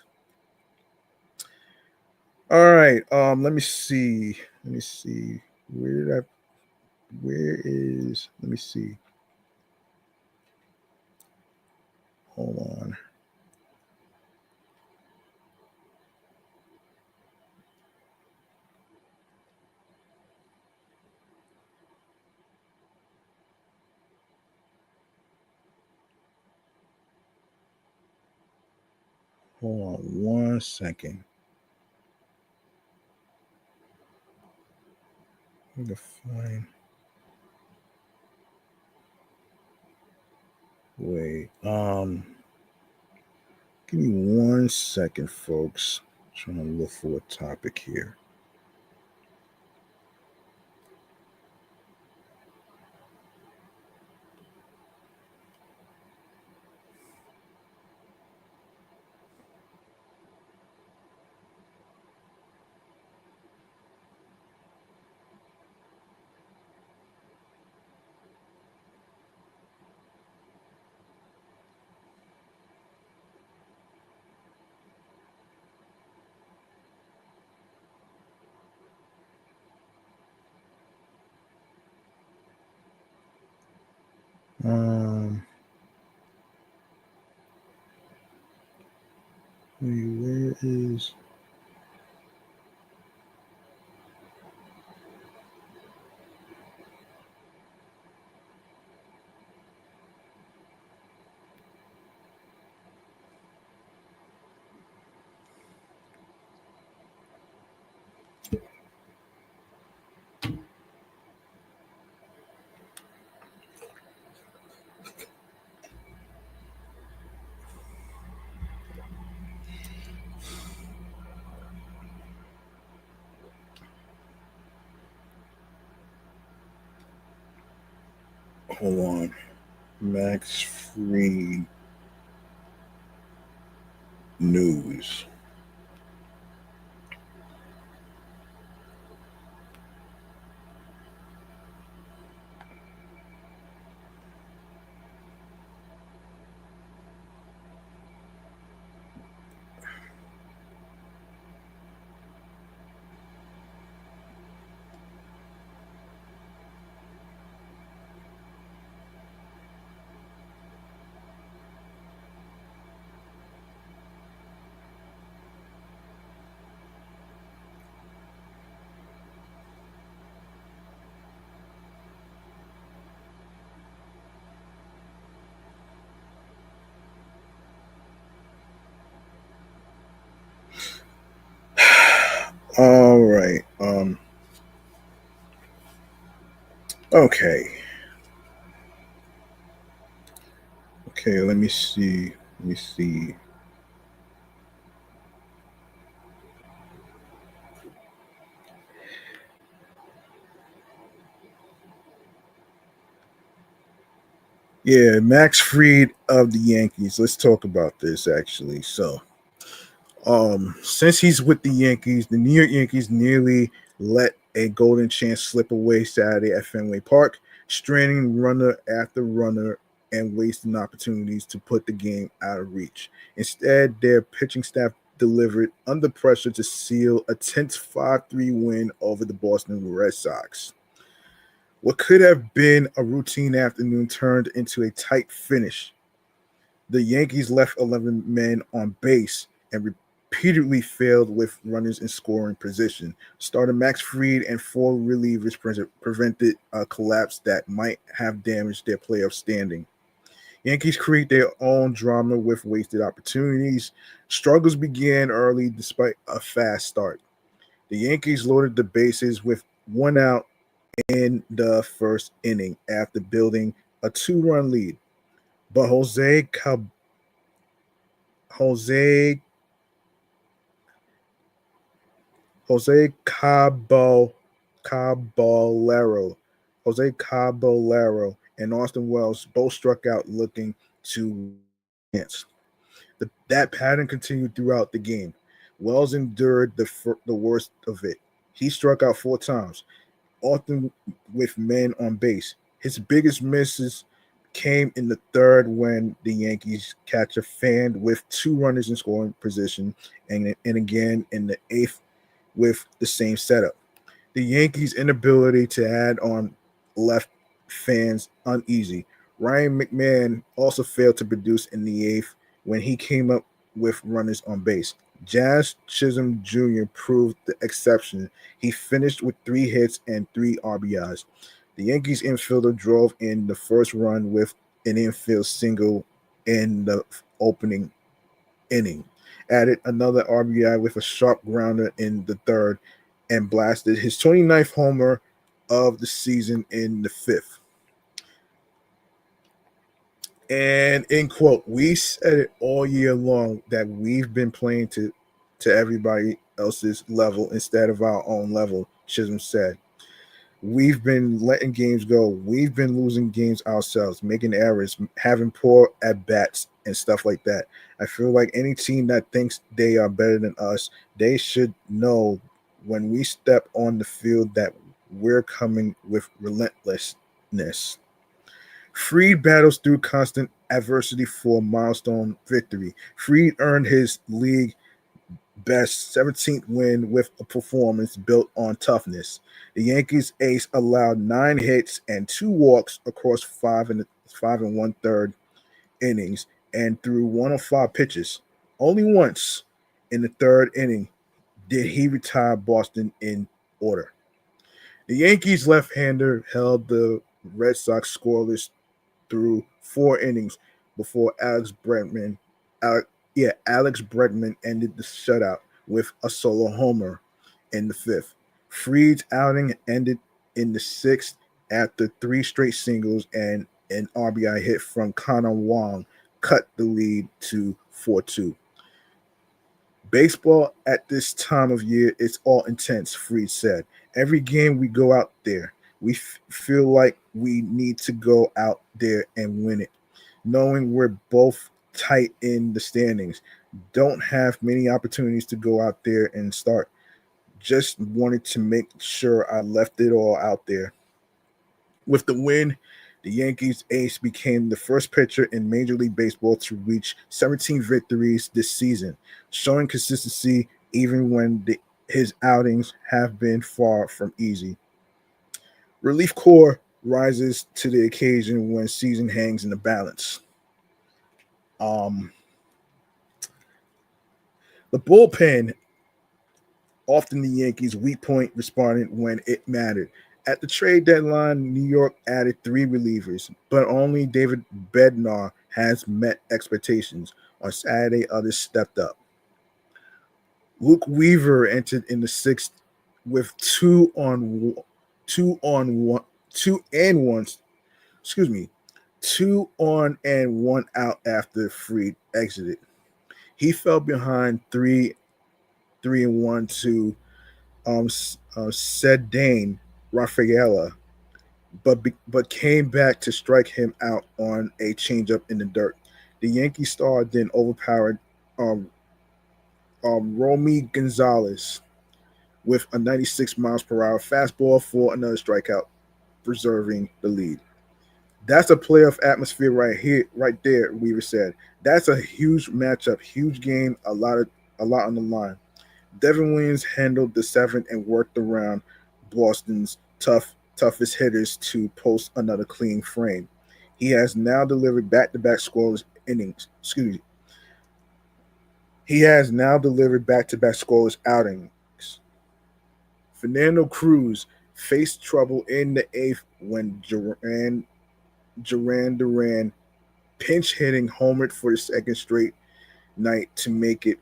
All right, let me see. Let me see. Where did I? Where is? Let me see. Hold on. Hold on 1 second. I need to find. Wait. Give me 1 second, folks. Trying to look for a topic here. Um, where is? Hold on. Max Fried news. All right. Okay. Okay. Let me see. Let me see. Yeah, Max Fried of the Yankees. Let's talk about this actually. So, since he's with the Yankees, the New York Yankees nearly let a golden chance slip away Saturday at Fenway Park, straining runner after runner and wasting opportunities to put the game out of reach. Instead, their pitching staff delivered under pressure to seal a tense 5-3 win over the Boston Red Sox. What could have been a routine afternoon turned into a tight finish. The Yankees left 11 men on base and repeatedly failed with runners in scoring position. Starter Max Fried and four relievers prevented a collapse that might have damaged their playoff standing. Yankees create their own drama with wasted opportunities. Struggles began early despite a fast start. The Yankees loaded the bases with one out in the first inning after building a two-run lead. But Jose Jose Caballero, Jose Caballero, and Austin Wells both struck out looking to advance. That pattern continued throughout the game. Wells endured the worst of it. He struck out four times, often with men on base. His biggest misses came in the third when the Yankees catcher fanned with two runners in scoring position, and again in the eighth with the same setup. The Yankees' inability to add on left fans uneasy. Ryan McMahon also failed to produce in the eighth when he came up with runners on base. Jazz Chisholm Jr. proved the exception. He finished with 3 hits and 3 RBIs. The Yankees infielder drove in the first run with an infield single in the opening inning, added another RBI with a sharp grounder in the third, and blasted his 29th homer of the season in the fifth. And in quote, we said it all year long that we've been playing to everybody else's level instead of our own level, Chisholm said. We've been letting games go. We've been losing games ourselves, making errors, having poor at bats and stuff like that. I feel like any team that thinks they are better than us, they should know when we step on the field that we're coming with relentlessness. Fried battles through constant adversity for milestone victory. Fried earned his league best 17th win with a performance built on toughness. The Yankees ace allowed 9 hits and 2 walks across 5 and 1/3 innings and threw 105 pitches. Only once in the third inning did he retire Boston in order. The Yankees left-hander held the Red Sox scoreless through 4 innings before Alex Bregman ended the shutout with a solo homer in the fifth. Fried's outing ended in the sixth after 3 straight singles and an RBI hit from Connor Wong cut the lead to 4-2. Baseball at this time of year is all intense, Fried said. Every game we go out there, We feel like we need to go out there and win it, knowing we're both tight in the standings. Don't have many opportunities to go out there and start. Just wanted to make sure I left it all out there. With the win, the Yankees ace became the first pitcher in Major League Baseball to reach 17 victories this season, showing consistency even when his outings have been far from easy. Relief Corps rises to the occasion when season hangs in the balance. Um, the bullpen, often the Yankees' weak point, responded when it mattered. At the trade deadline, New York added 3 relievers, but only David Bednar has met expectations. On Saturday, others stepped up. Luke Weaver entered in the sixth with two on one, two and one. Excuse me, 2 on and 1 out after Freed exited. He fell behind 3-1 to Sedane Rafaela, but came back to strike him out on a changeup in the dirt. The Yankee star then overpowered um, Romy Gonzalez with a 96 miles per hour fastball for another strikeout, preserving the lead. That's a playoff atmosphere right here, right there. Weaver said, "That's a huge matchup, huge game, a lot on the line." Devin Williams handled the seventh and worked around Boston's toughest hitters to post another clean frame. He has now delivered back-to-back scoreless innings. Excuse me. He has now delivered back-to-back scoreless outings. Fernando Cruz faced trouble in the eighth when Duran pinch hitting homered for the second straight night to make it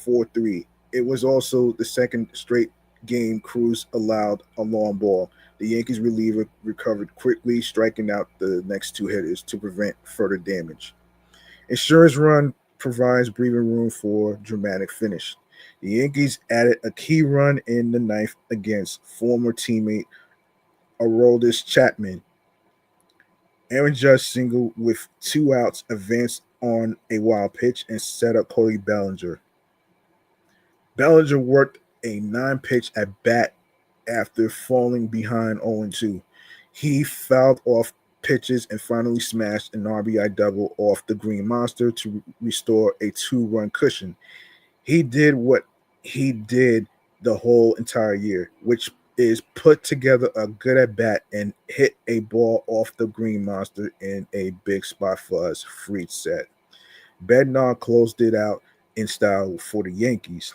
4-3. It was also the second straight game Cruz allowed a long ball. The Yankees reliever recovered quickly, striking out the next 2 hitters to prevent further damage. Insurance run provides breathing room for dramatic finish. The Yankees added a key run in the ninth against former teammate Aroldis Chapman. Aaron Judge singled with 2 outs, advanced on a wild pitch, and set up Cody Bellinger. Bellinger worked a 9-pitch at bat after falling behind 0-2. He fouled off pitches and finally smashed an RBI double off the Green Monster to restore a 2-run cushion. He did what he did the whole entire year, which is put together a good at bat and hit a ball off the Green Monster in a big spot for us. Freed said. Bednar closed it out in style for the Yankees.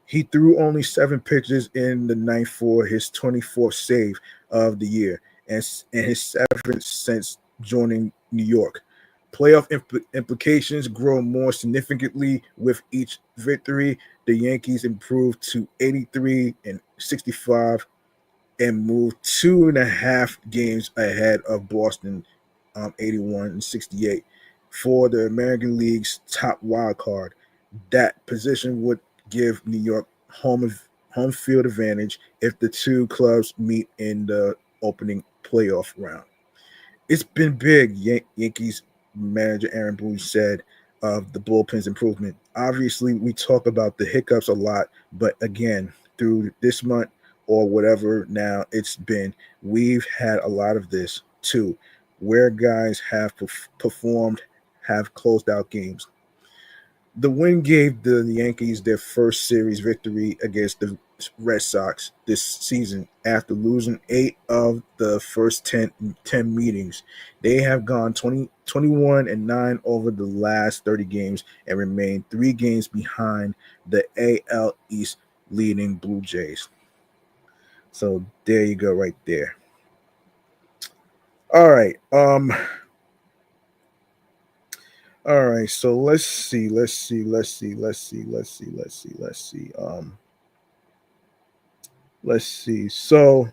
He threw only 7 pitches in the ninth for his 24th save of the year and his 7th since joining New York. Playoff implications grow more significantly with each victory. The Yankees improved to 83 and 65 and moved 2.5 games ahead of Boston, 81 and 68 for the American League's top wild card. That position would give New York home field advantage if the 2 clubs meet in the opening playoff round. It's been big, Yankees manager Aaron Boone said of the bullpen's improvement. Obviously, we talk about the hiccups a lot, but again, through this month or whatever now it's been, we've had a lot of this too, where guys have performed, have closed out games. The win gave the Yankees their first series victory against the Red Sox this season after losing 8 of the first 10 meetings. They have gone 21-9 over the last 30 games and remain 3 games behind the AL East leading Blue Jays. So there you go right there. All right. All right, so let's see. Let's see. So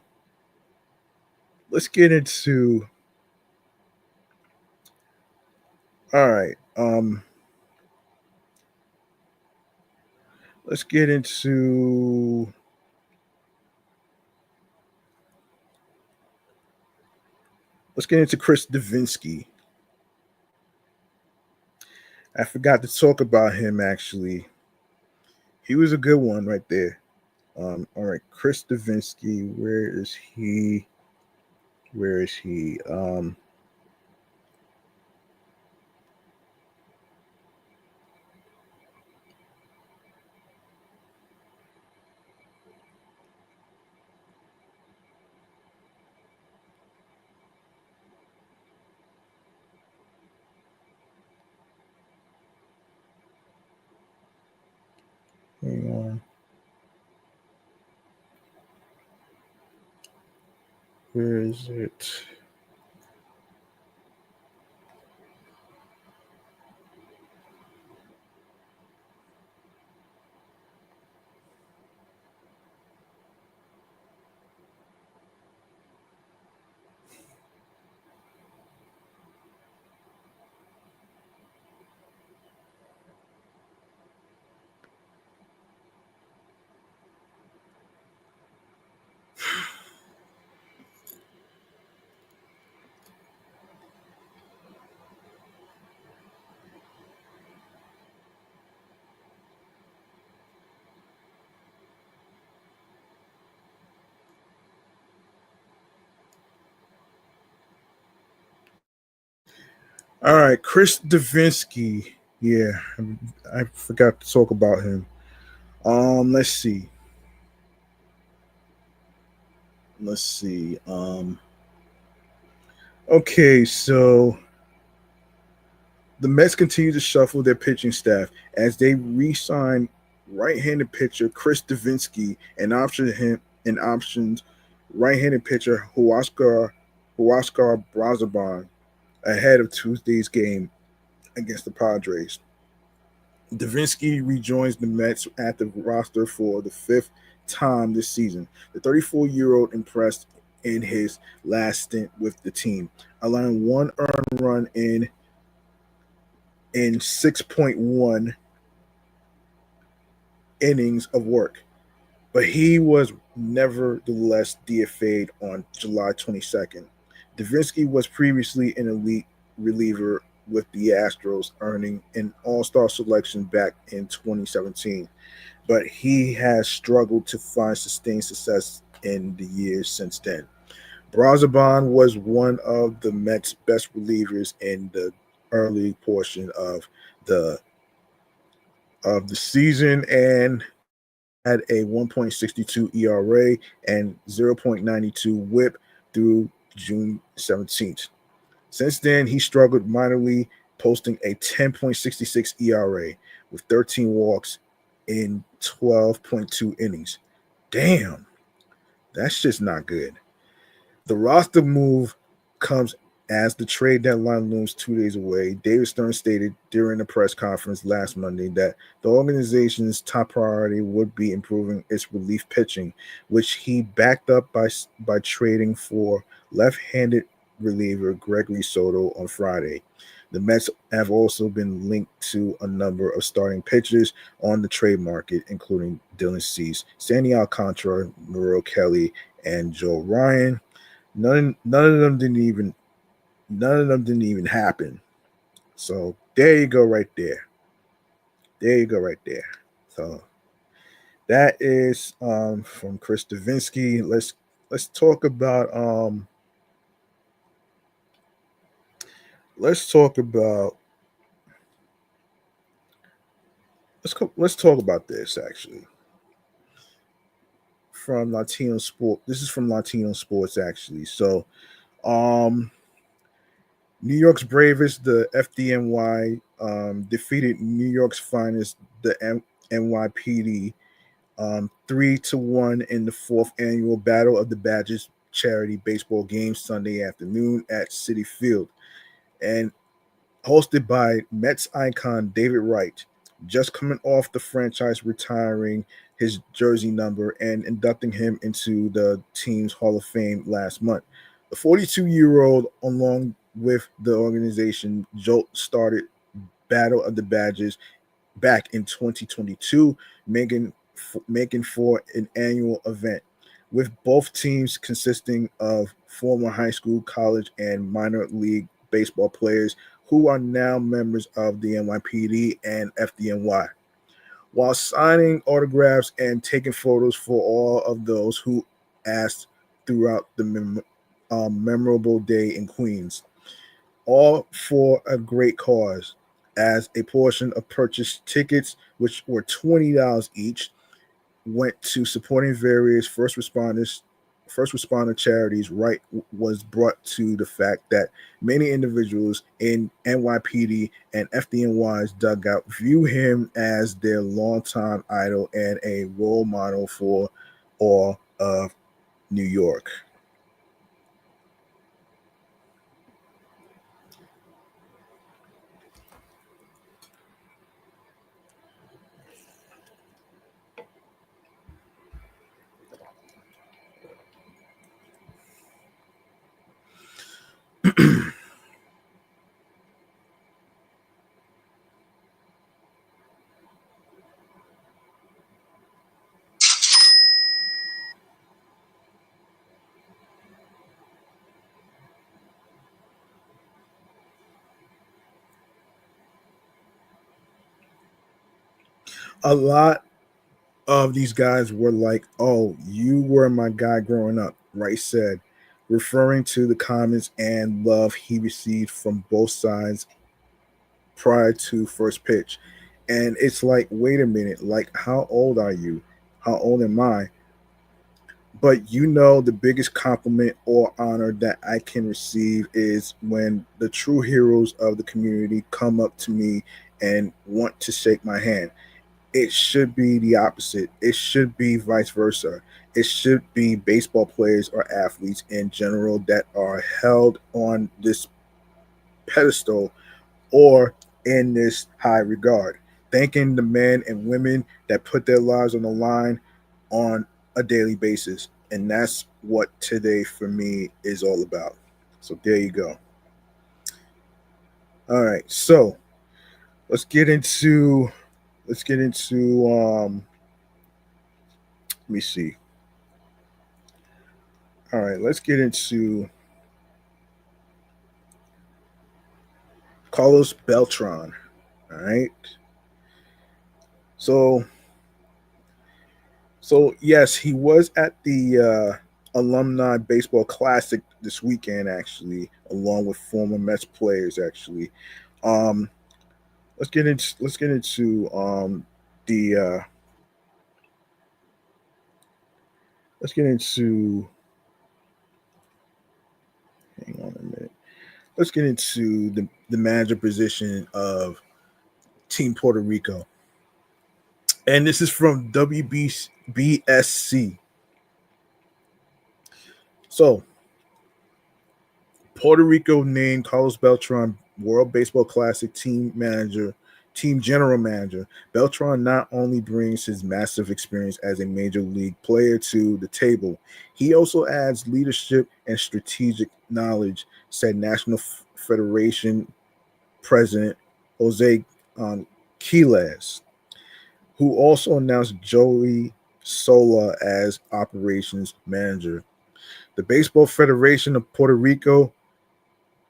let's get into. All right. Let's get into. let's get into Chris Devensky. I forgot to talk about him actually. He was a good one right there. All right, Chris Devensky. Where is he? Where is he? Hang on. Where is it? All right, Chris Devensky. Yeah, I forgot to talk about him. Let's see. Let's see. Okay, so the Mets continue to shuffle their pitching staff as they re-sign right-handed pitcher Chris Devensky and options right-handed pitcher Huascar Brazaban ahead of Tuesday's game against the Padres. Devensky rejoins the Mets at the roster for the fifth time this season. The 34-year-old impressed in his last stint with the team, allowing one earned run in 6.1 innings of work. But he was nevertheless DFA'd on July 22nd. Devensky was previously an elite reliever with the Astros, earning an all-star selection back in 2017. But he has struggled to find sustained success in the years since then. Brazaban was one of the Mets' best relievers in the early portion the the season and had a 1.62 ERA and 0.92 WHIP through June 17th. Since then, he struggled minorly, posting a 10.66 ERA with 13 walks in 12.2 innings. Damn, that's just not good. The roster move comes as the trade deadline looms 2 days away. David Stern stated during a press conference last Monday that the organization's top priority would be improving its relief pitching, which he backed up by trading for left-handed reliever Gregory Soto on Friday. The Mets have also been linked to a number of starting pitchers on the trade market, including Dylan Cease, Sandy Alcantara, Merrill Kelly, and Joe Ryan. None of them didn't even happen. So there you go right there. There you go right there. So that is from Chris Devensky. Let's talk about let's talk about let's talk about this actually from Latino Sport. This is from Latino Sports actually. So um New York's bravest, the FDNY, defeated New York's finest, the NYPD, 3-1 in the fourth annual Battle of the Badges charity baseball game Sunday afternoon at Citi Field, and hosted by Mets icon David Wright, just coming off the franchise retiring his jersey number and inducting him into the team's Hall of Fame last month. The 42-year-old, along with the organization, Jolt started Battle of the Badges back in 2022, making for an annual event. with both teams consisting of former high school, college, and minor league baseball players who are now members of the NYPD and FDNY, while signing autographs and taking photos for all of those who asked throughout the memorable day in Queens, all for a great cause, as a portion of purchased tickets, which were $20 each, went to supporting various first responder charities. Right was brought to the fact that many individuals in NYPD and FDNY's dugout view him as their longtime idol and a role model for all of New York. A lot of these guys were like, "Oh, you were my guy growing up," Rice said, referring to the comments and love he received from both sides prior to first pitch. And it's like, wait a minute, like, how old are you? How old am I? But the biggest compliment or honor that I can receive is when the true heroes of the community come up to me and want to shake my hand. It should be the opposite. It should be vice versa. It should be baseball players or athletes in general that are held on this pedestal or in this high regard, thanking the men and women that put their lives on the line on a daily basis. And that's what today for me is all about. So there you go. All right. So let's get into let me see. All right, let's get into Carlos Beltran. All right. So yes, he was at the Alumni Baseball Classic this weekend, actually, along with former Mets players. Actually, um, let's get into the let's get into hang on a minute. Let's get into the manager position of Team Puerto Rico, and this is from WBSC. So Puerto Rico named Carlos Beltran World Baseball Classic team general manager. Beltran not only brings his massive experience as a major league player to the table, he also adds leadership and strategic knowledge, said National Federation President Jose Quiles, who also announced Joey Sola as operations manager. The Baseball Federation of Puerto Rico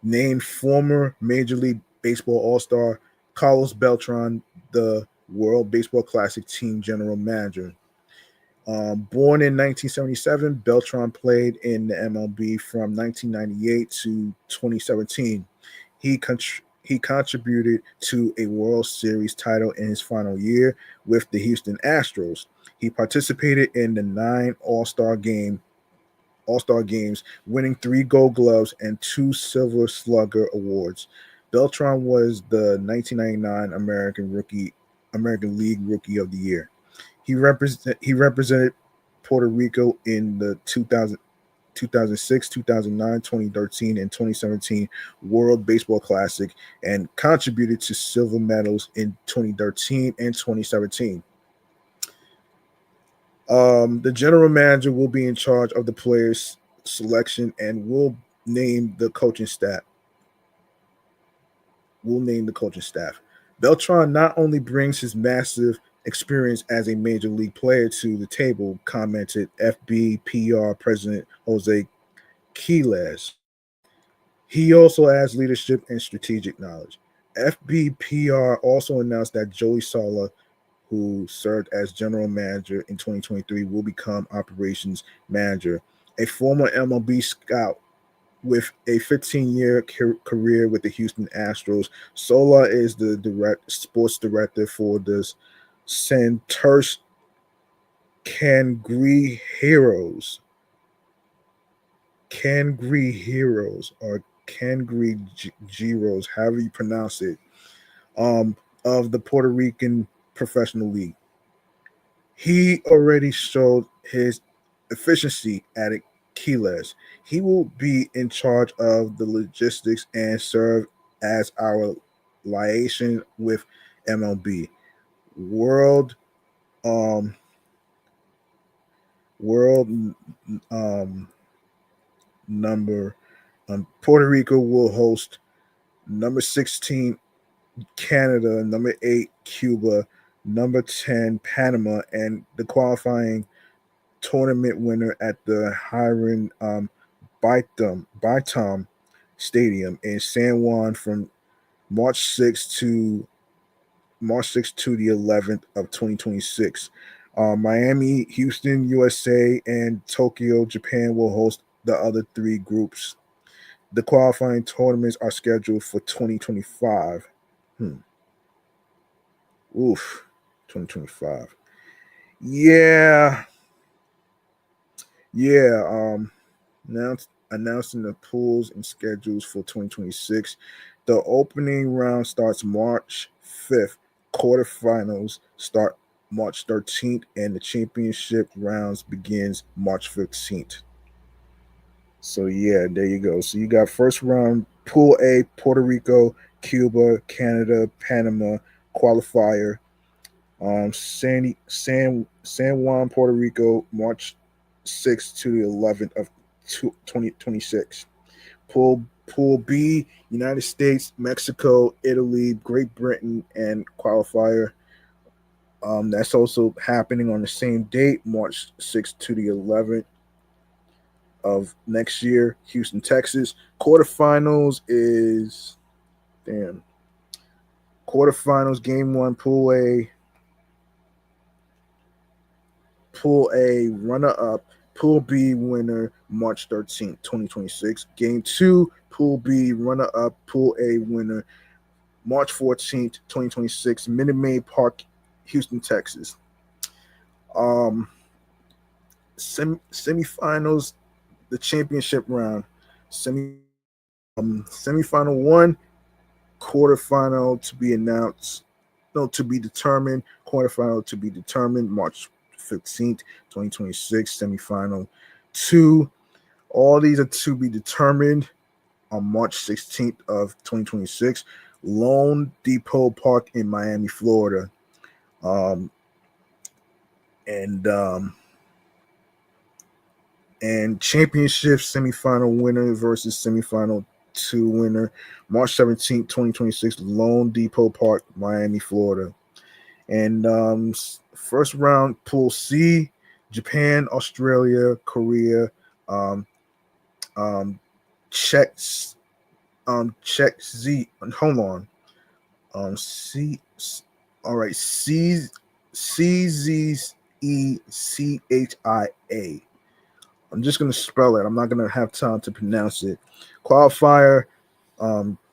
named former Major League Baseball All-Star Carlos Beltran the World Baseball Classic team general manager. Born in 1977, Beltran played in the MLB from 1998 to 2017. He contributed to a World Series title in his final year with the Houston Astros. He participated in the 9 All-Star games, winning 3 Gold Gloves and 2 Silver Slugger awards. Beltran was the 1999 American League Rookie of the Year. He represented Puerto Rico in the 2006, 2009, 2013, and 2017 World Baseball Classic and contributed to silver medals in 2013 and 2017. The general manager will be in charge of the players' selection and will name the coaching staff. Beltran not only brings his massive experience as a major league player to the table, commented FBPR President Jose Quiles. He also has leadership and strategic knowledge. FBPR also announced that Joey Sala, who served as general manager in 2023, will become operations manager. A former MLB scout with a 15-year career with the Houston Astros, Sola is the sports director for the Santurce Cangri Heroes. Cangri Heroes or Cangri Giros, however you pronounce it, of the Puerto Rican Professional League. He already showed his efficiency at Quiles. He will be in charge of the logistics and serve as our liaison with MLB. World um world number Puerto Rico will host number 16 Canada, number 8 Cuba, number 10 Panama, and the qualifying tournament winner at the Hiram Bytom Stadium in San Juan from March 6th to the 11th of 2026. Miami, Houston, USA, and Tokyo, Japan will host the other three groups. The qualifying tournaments are scheduled for 2025. Oof, 2025. Yeah. Announcing the pools and schedules for 2026. The opening round starts March 5th. Quarterfinals start March 13th, and the championship rounds begins March 15th. So yeah, there you go. So you got first round Pool A, Puerto Rico, Cuba, Canada, Panama, qualifier. San Juan, Puerto Rico, March 6th to the 11th of 2026. Pool B, United States, Mexico, Italy, Great Britain, and qualifier. That's also happening on the same date, March 6th to the 11th of next year, Houston, Texas. Quarterfinals is quarterfinals, game one, Pool A runner up, Pool B winner March 13th, 2026. Game 2, Pool B runner up, Pool A winner March 14th, 2026. Minute Maid Park, Houston, Texas. Semifinals, the championship round. Semifinal 1, quarterfinal to be announced. No, to be determined. Quarterfinal to be determined March 15th, 2026. Semifinal 2. All these are to be determined on March 16th of 2026. Lone Depot Park in Miami, Florida. And championship semifinal winner versus semifinal 2 winner, March 17th, 2026, Lone Depot Park, Miami, Florida. And first round, Pool C, Japan, Australia, Korea, Czech Z. Hold on. C. All right. CZECHIA. I'm just going to spell it. I'm not going to have time to pronounce it. Qualifier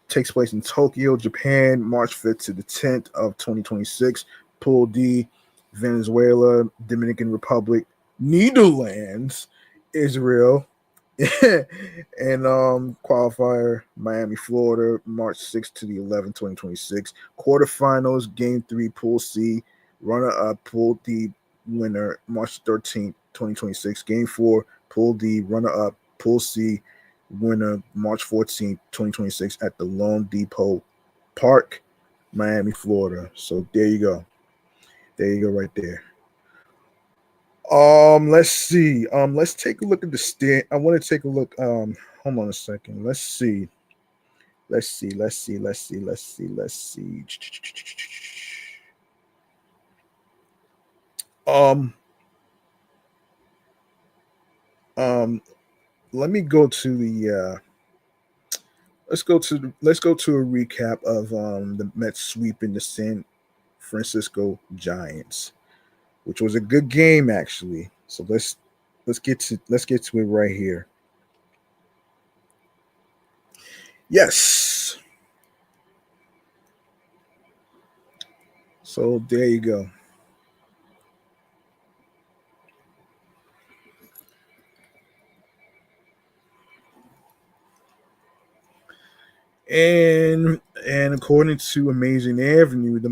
takes place in Tokyo, Japan, March 5th to the 10th of 2026. Pool D, Venezuela, Dominican Republic, Netherlands, Israel, and qualifier Miami, Florida, March 6th to the 11th, 2026. Quarterfinals, Game 3, Pool C, runner-up, Pool D winner, March 13th, 2026. Game 4, Pool D, runner-up, Pool C, winner, March 14th, 2026 at the Lone Depot Park, Miami, Florida. So there you go. There you go right there. Let's see. Let's take a look at the stand. I want to take a look. Hold on a second. Let's see. Let's see. Um, let me go to the let's go to a recap of the Mets sweeping the San Francisco Giants, which was a good game actually. So let's get to it right here. Yes. So there you go. And according to Amazing Avenue, the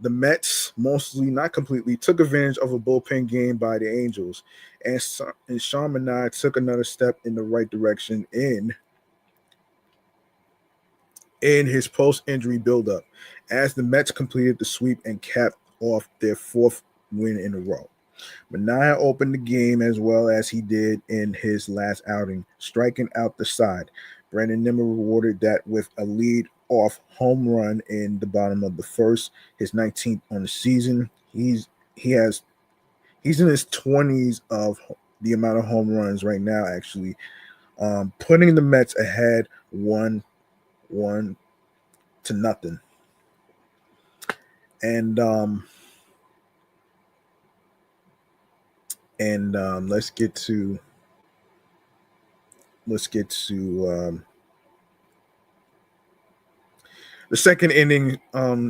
Mets mostly, not completely, took advantage of a bullpen game by the Angels, and Sean Manaea took another step in the right direction in his post-injury buildup, as the Mets completed the sweep and capped off their fourth win in a row. Manaea opened the game as well as he did in his last outing, striking out the side. Brandon Nimmo rewarded that with a lead-off home run in the bottom of the first, his 19th on the season. He has he's in his 20s of the amount of home runs right now, actually, putting the Mets ahead 1-1 to nothing. And let's get to the second inning.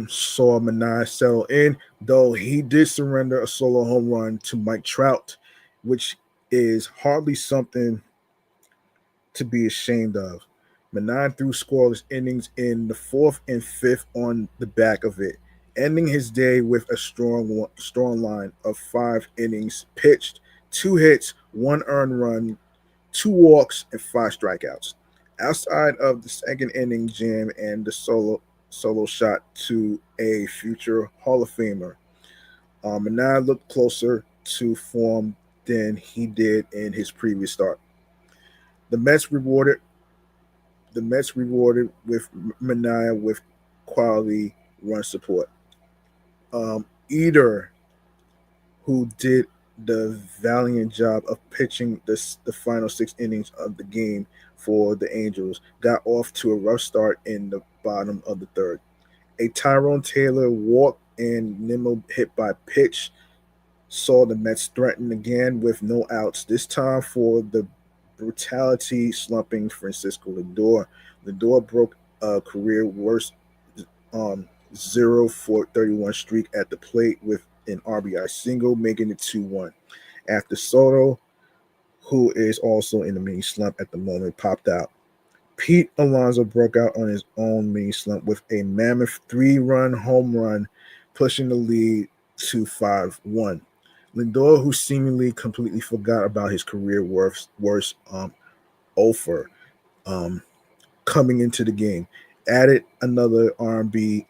Saw Manaea settle in, though he did surrender a solo home run to Mike Trout, which is hardly something to be ashamed of. Manaea threw scoreless innings in the fourth and fifth on the back of it, ending his day with a strong line of 5 innings pitched, 2 hits, 1 earned run, 2 walks, and 5 strikeouts. Outside of the second inning jam and the solo shot to a future Hall of Famer, Manaea looked closer to form than he did in his previous start. The Mets rewarded with Manaea with quality run support. Eder, who did the valiant job of pitching the final 6 innings of the game for the Angels, got off to a rough start in the bottom of the third. A Tyrone Taylor walk and Nimmo hit by pitch saw the Mets threaten again with no outs, this time for the brutality slumping Francisco Lindor. Lindor broke a career worst 0 for 31 streak at the plate with an RBI single, making it 2-1. After Soto, who is also in a mini slump at the moment, popped out. Pete Alonso broke out on his own mini slump with a mammoth 3-run home run, pushing the lead to 5-1. Lindor, who seemingly completely forgot about his career worst offer coming into the game, added another RBI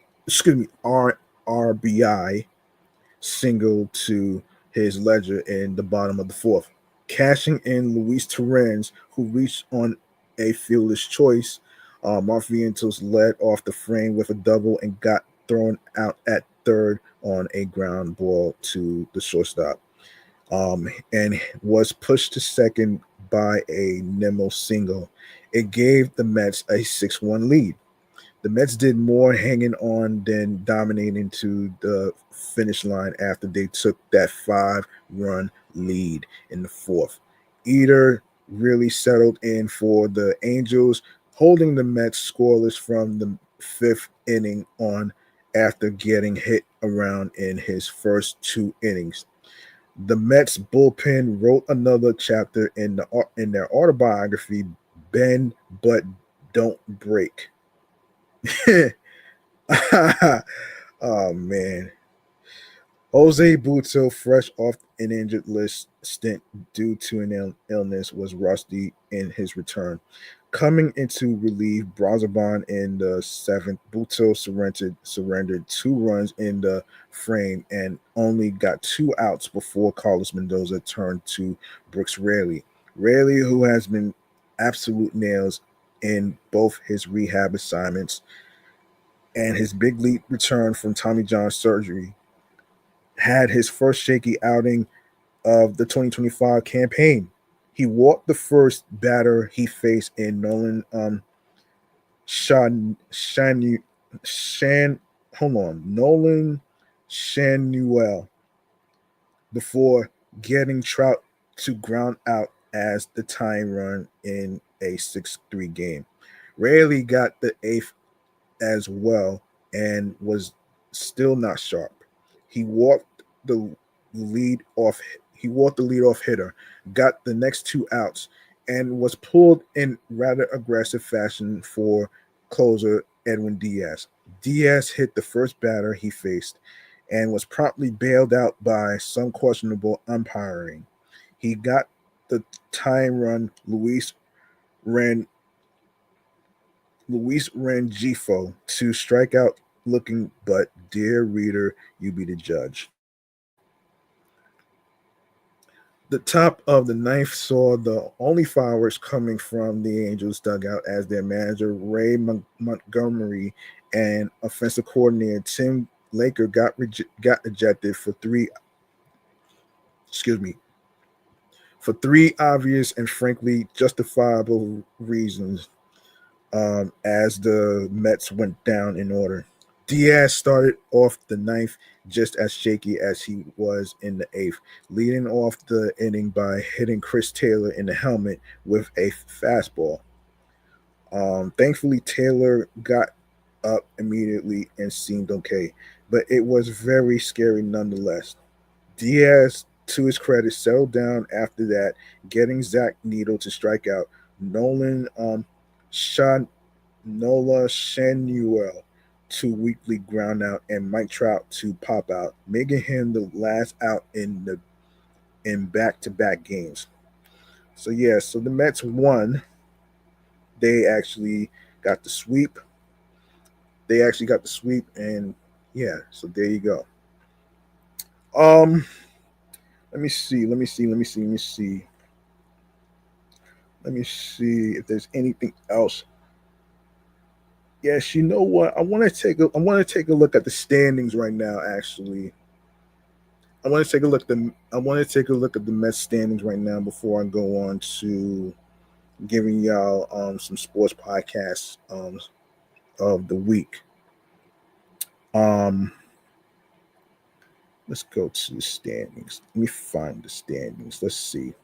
single to his ledger in the bottom of the fourth. Cashing in Luis Torrens, who reached on a fieldless choice. Mark Vientos led off the frame with a double and got thrown out at third on a ground ball to the shortstop, and was pushed to second by a Nimmo single. It gave the Mets a 6-1 lead. The Mets did more hanging on than dominating to the finish line after they took that 5-run lead in the fourth. Eder really settled in for the Angels, holding the Mets scoreless from the fifth inning on after getting hit around in his first 2 innings. The Mets bullpen wrote another chapter in their autobiography, Bend But Don't Break. Oh man. Jose Butto, fresh off an injured list stint due to an illness, was rusty in his return. Coming into relief, Brazoban in the seventh, Butto surrendered 2 runs in the frame and only got 2 outs before Carlos Mendoza turned to Brooks Raley. Raley, who has been absolute nails in both his rehab assignments and his big league return from Tommy John surgery, had his first shaky outing of the 2025 campaign. He walked the first batter he faced in Nolan Shan Shan Shan hold on Nolan Shanuel before getting Trout to ground out as the tying run in a 6-3 game. Rarely got the eighth as well and was still not sharp. He walked the lead off he walked the leadoff hitter, got the next two outs, and was pulled in rather aggressive fashion for closer Edwin Diaz. Diaz hit the first batter he faced and was promptly bailed out by some questionable umpiring. He got the tying run Ren Luis Rengifo to strike out looking, but dear reader, you be the judge. The top of the ninth saw the only fireworks coming from the Angels dugout as their manager Ray Montgomery and offensive coordinator Tim Laker got ejected for three obvious and frankly justifiable reasons as the Mets went down in order. Diaz started off the ninth just as shaky as he was in the eighth, leading off the inning by hitting Chris Taylor in the helmet with a fastball. Thankfully, Taylor got up immediately and seemed okay, but it was very scary nonetheless. Diaz, to his credit, settled down after that, getting Zach Needle to strike out. Nolan Nola Shanuel to weekly ground out and Mike Trout to pop out, making him the last out in back-to-back games. So yeah, so the Mets won. They actually got the sweep. And yeah, so there you go. Um, let me see. Let me see if there's anything else. Yes, you know what? I want to take a look at the standings right now. Actually, I want to take a look at the Mets standings right now before I go on to giving y'all some sports podcasts of the week. Um, let's go to the standings. Let me find the standings. Let's see.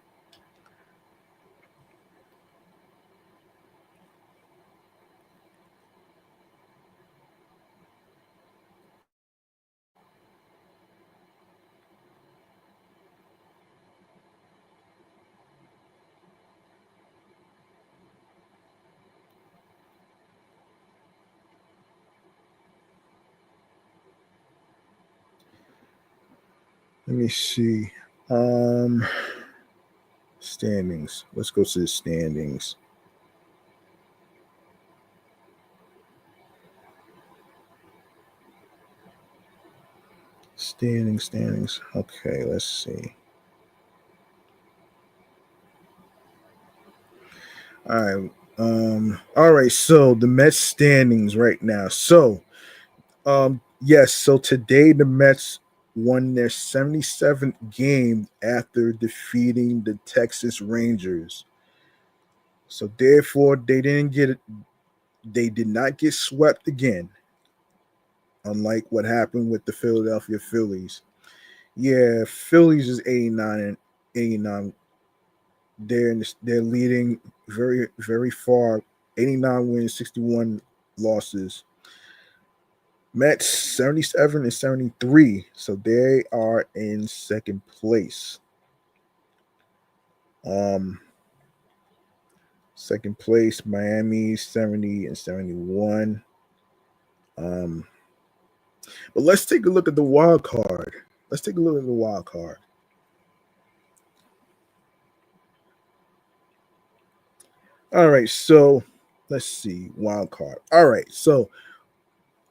Let me see. Um, Standings. Let's go to the standings. Standings. Okay, let's see. All right, so the Mets standings right now. So yes, so today the Mets won their 77th game after defeating the Texas Rangers. So therefore they did not get swept again, unlike what happened with the Philadelphia Phillies. Yeah, Phillies is 89 and 89. They're leading very very far. 89 wins, 61 losses. Mets 77 and 73, so they are in second place. Um, Second place, Miami 70 and 71. Um, but let's take a look at the wild card. All right, so let's see, wild card. All right, so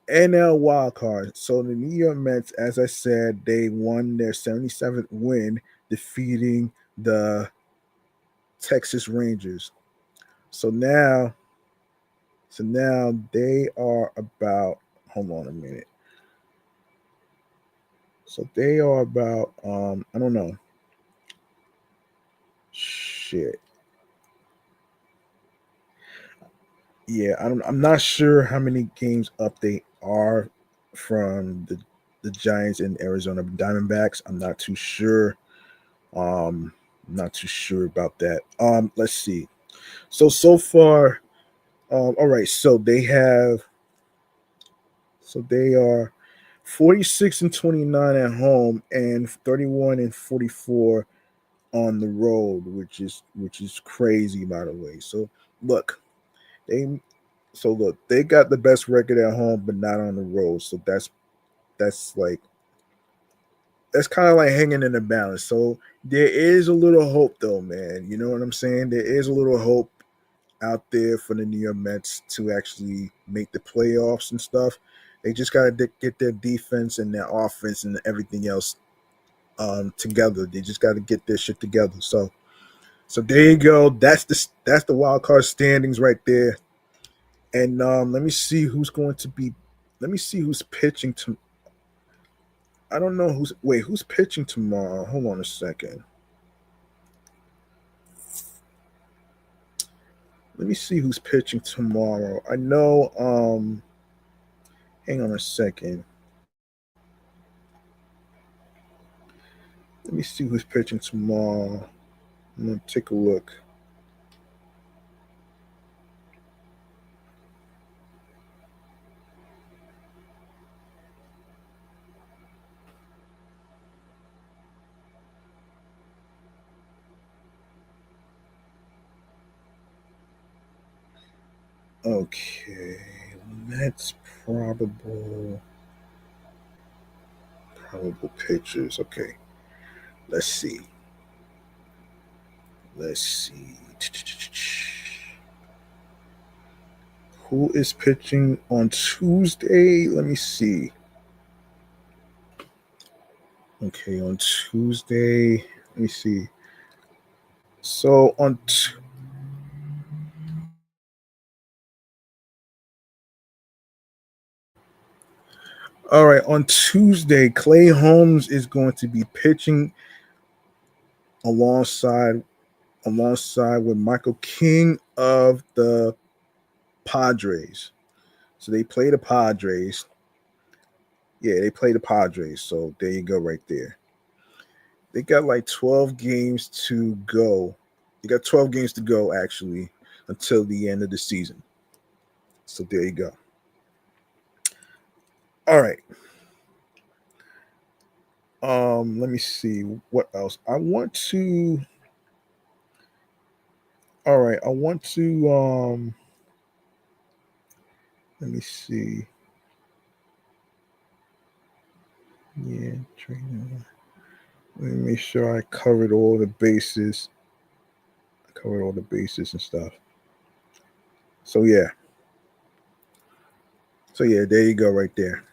NL wild card. So the New York Mets, as I said, they won their 77th win, defeating the Texas Rangers. So now they are about. Hold on a minute. So they are about I don't know. Shit. Yeah, I'm not sure how many games up they are from the Giants and Arizona Diamondbacks. I'm not too sure. Not too sure about that. Let's see. So far, all right. So they are 46-29 at home and 31-44 on the road, which is crazy, by the way. So look, they they got the best record at home, but not on the road. So that's like that's kind of like hanging in the balance. So there is a little hope, though, man. You know what I'm saying? There is a little hope out there for the New York Mets to actually make the playoffs and stuff. They just got to get their defense and their offense and everything else together. They just got to get their shit together. So there you go. That's the wild card standings right there. And let me see who's going to be. Let me see who's pitching to. I don't know who's pitching tomorrow. Hold on a second. Let me see who's pitching tomorrow. I know. Hang on a second. Let me see who's pitching tomorrow. I'm gonna take a look. Okay, that's probable pitchers. Okay, let's see. Let's see. Who is pitching on Tuesday? Let me see. Okay, on Tuesday. Let me see. So all right, on Tuesday, Clay Holmes is going to be pitching alongside with Michael King of the Padres. So they play the Padres. Yeah, they play the Padres. So there you go, right there. They got like 12 games to go. They got 12 games to go actually until the end of the season. So there you go. All right. Let me see what else. I want to. All right, I want to. Let me see. Yeah, training. Let me make sure I covered all the bases. I covered all the bases and stuff. So yeah. So yeah, there you go, right there.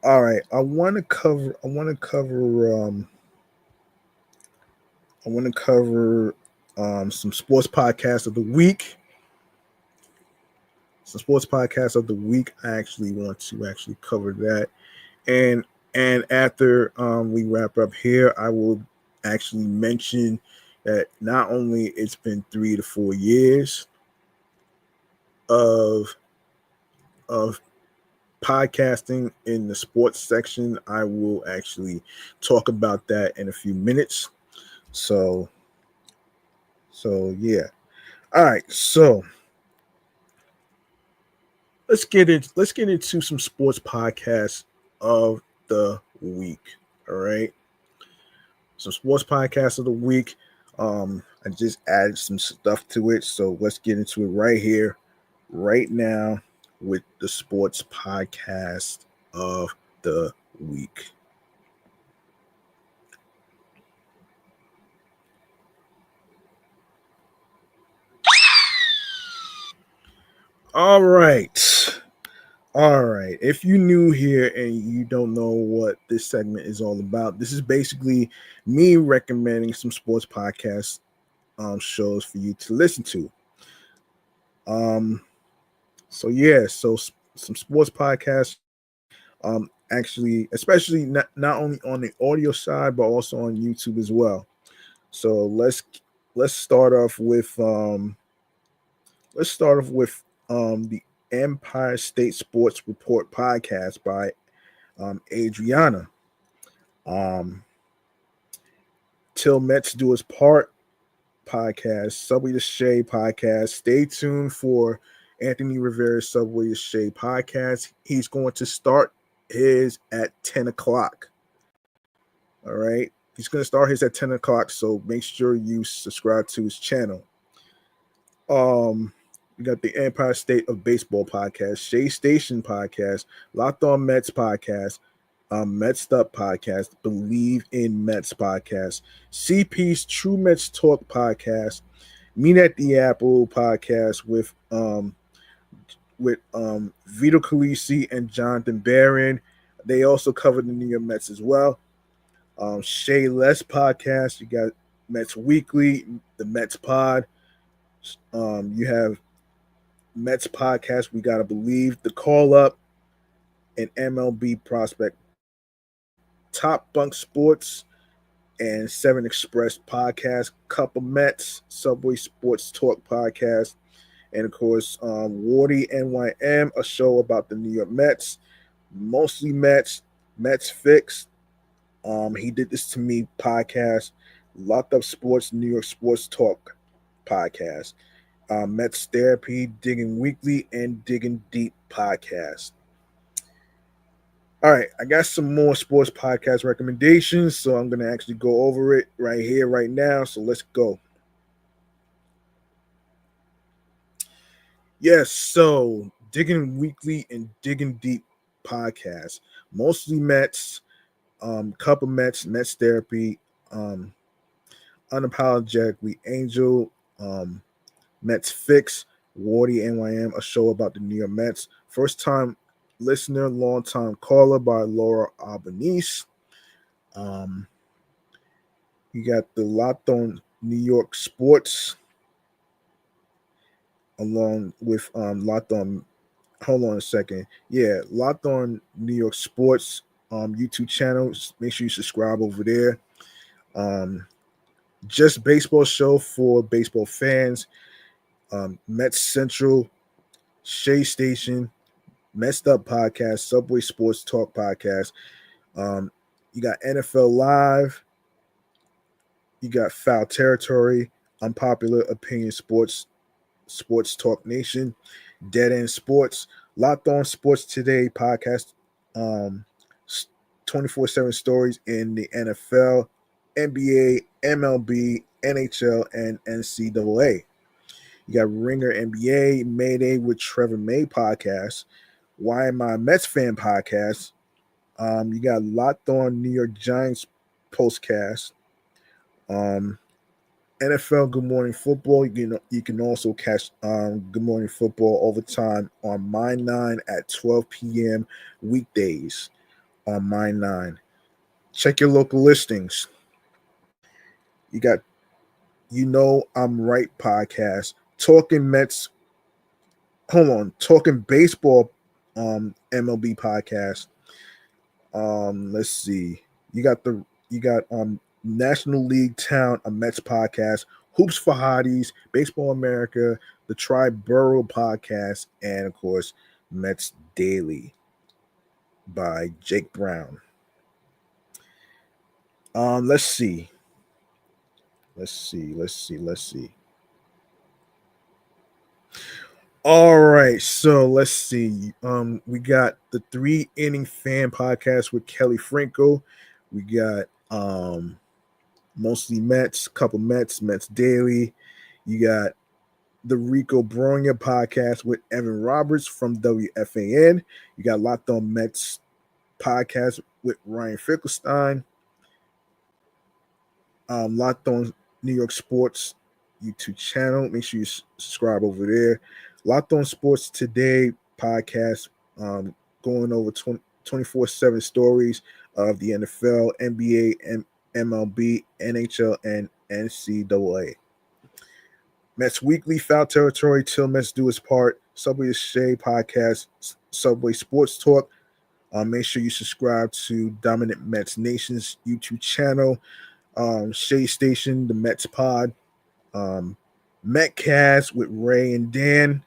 All right, I want to cover. I want to cover. Some sports podcasts of the week. Some sports podcasts of the week. I actually want to actually cover that, and after we wrap up here, I will actually mention that not only it's been 3 to 4 years of of podcasting in the sports section, I will actually talk about that in a few minutes. So yeah. All right. So let's get into some sports podcasts of the week. All right. Some sports podcasts of the week. I just added some stuff to it. So let's get into it right here, right now, with the sports podcast of the week. All right. All right. If you're new here and you don't know what this segment is all about, this is basically me recommending some sports podcast shows for you to listen to. Um, so yeah, some sports podcasts. actually, especially not only on the audio side, but also on YouTube as well. So let's start off with the Empire State Sports Report podcast by Adriana. Till Mets do his part podcast, Subway to Shea podcast. Stay tuned for Anthony Rivera's Subway to Shea podcast. He's going to start his at 10 o'clock. All right. He's going to start his at 10 o'clock. So make sure you subscribe to his channel. We got the Empire State of Baseball podcast, Shea Station podcast, Locked On Mets podcast, Mets Up podcast, Believe in Mets podcast, CP's True Mets Talk podcast, Meet at the Apple podcast with Vito Calisi and Jonathan Barron. They also cover the New York Mets as well. Shea Less podcast. You got Mets Weekly, the Mets Pod. You have Mets podcast. We gotta believe the Call Up, and MLB Prospect, Top Bunk Sports, and 7 Express podcast. Couple Mets, Subway Sports Talk podcast, and of course, Wardy NYM, a show about the New York Mets, mostly Mets Fix. He did this to me podcast, Locked Up Sports, New York Sports Talk podcast, Mets Therapy, Digging Weekly, and Digging Deep podcast. All right, I got some more sports podcast recommendations, so I'm going to actually go over it right here, right now. So let's go. Yes, so Digging Weekly and Digging Deep podcast, mostly Mets, couple Mets Therapy, Unapologetically Angel, Mets Fix, Wardy NYM, a show about the New York Mets. First time listener, long time caller by Laura Albanese. You got the Locked On New York Sports, along with Locked On. Hold on a second. Yeah, Locked On New York Sports YouTube channel. Make sure you subscribe over there. Just Baseball show for baseball fans. Mets Central, Shea Station, Messed Up podcast, Subway Sports Talk podcast. You got NFL Live. You got Foul Territory, Unpopular Opinion Sports Talk Nation, Dead End Sports, Locked On Sports Today podcast, 24/7 stories in the NFL, NBA, MLB, NHL, and NCAA. You got Ringer NBA, Mayday with Trevor May podcast, Why Am I a Mets Fan podcast. You got Locked On New York Giants postcast. NFL Good Morning Football. You can also catch Good Morning Football overtime on Mine 9 at 12 p.m. weekdays on Mine 9. Check your local listings. You got I'm Right podcast, Talking Mets. Hold on, Talking Baseball MLB podcast. Let's see. You got National League Town, a Mets podcast, Hoops for Hotties, Baseball America, the Triborough podcast, and of course, Mets Daily by Jake Brown. Let's see. All right, so let's see. We got the 3 Inning Fan podcast with Kelly Franco. We got mostly Mets, couple Mets Daily. You got the Rico Bronya podcast with Evan Roberts from WFAN. You got Locked On Mets podcast with Ryan Finkelstein. Locked On New York Sports YouTube channel. Make sure you subscribe over there. Locked On Sports Today podcast, going over 24/7 stories of the NFL, NBA, MLB, NHL, and NCAA. Mets Weekly, Foul Territory, Till Mets Do His Part, Subway to Shea podcast, Subway Sports Talk, Make sure you subscribe to Dominant Mets Nation's YouTube channel, Shea Station, the Mets Pod, Metcast with Ray and Dan.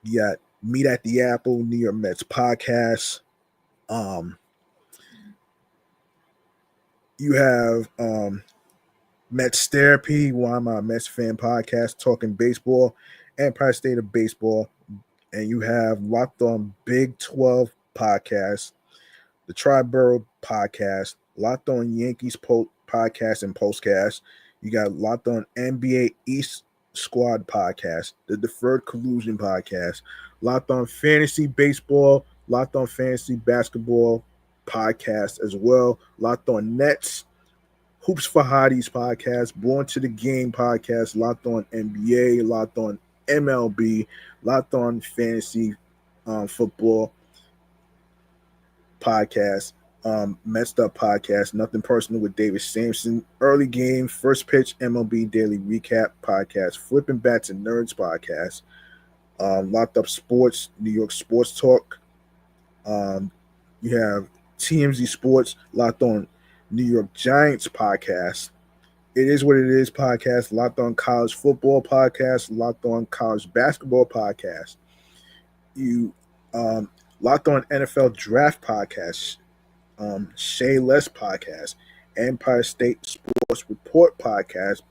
You got Meet at the Apple, New York Mets podcast. You have Mets Therapy, Why I'm a Mets Fan podcast, talking baseball, Empire State of Baseball. And you have Locked On Big 12 podcast, the Triborough podcast, Locked On Yankees podcast and postcast. You got Locked On NBA East Squad podcast, the Deferred Collusion podcast, Locked On Fantasy Baseball, Locked On Fantasy Basketball podcast as well, Locked On Nets, Hoops for Hotties podcast, Born to the Game podcast, Locked On NBA, Locked On MLB, Locked On Fantasy Football podcast, Messed Up podcast, Nothing Personal with David Sampson, Early Game, First Pitch, MLB Daily Recap podcast, Flipping Bats and Nerds podcast, Locked Up Sports, New York Sports Talk. You have TMZ Sports, Locked On New York Giants podcast, It Is What It Is podcast, Locked On College Football podcast, Locked On College Basketball podcast. You Locked On NFL Draft podcast, Shay Less podcast, Empire State Sports Report podcast,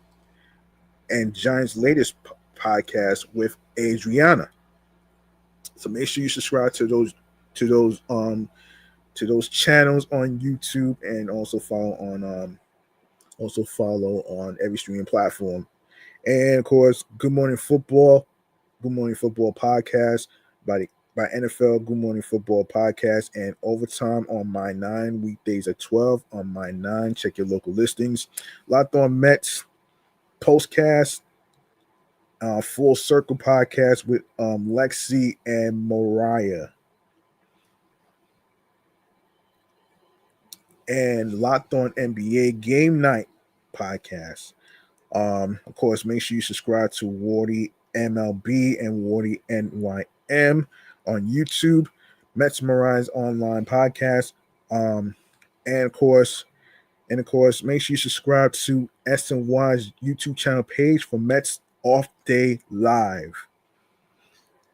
and Giants' latest podcast with Adriana. So make sure you subscribe to those channels on YouTube, and also follow on every streaming platform. And of course, Good Morning Football podcast by NFL, Good Morning Football podcast, and Overtime on My 9, weekdays at 12 on My 9. Check your local listings. Locked On Mets postcast, Full Circle podcast with Lexi and Mariah, and Locked On NBA Game Night podcast. Of course, make sure you subscribe to Wardy MLB and Wardy NYM on YouTube, Mets Mariah's online podcast. And of course, make sure you subscribe to SNY's YouTube channel page for Mets Off Day Live,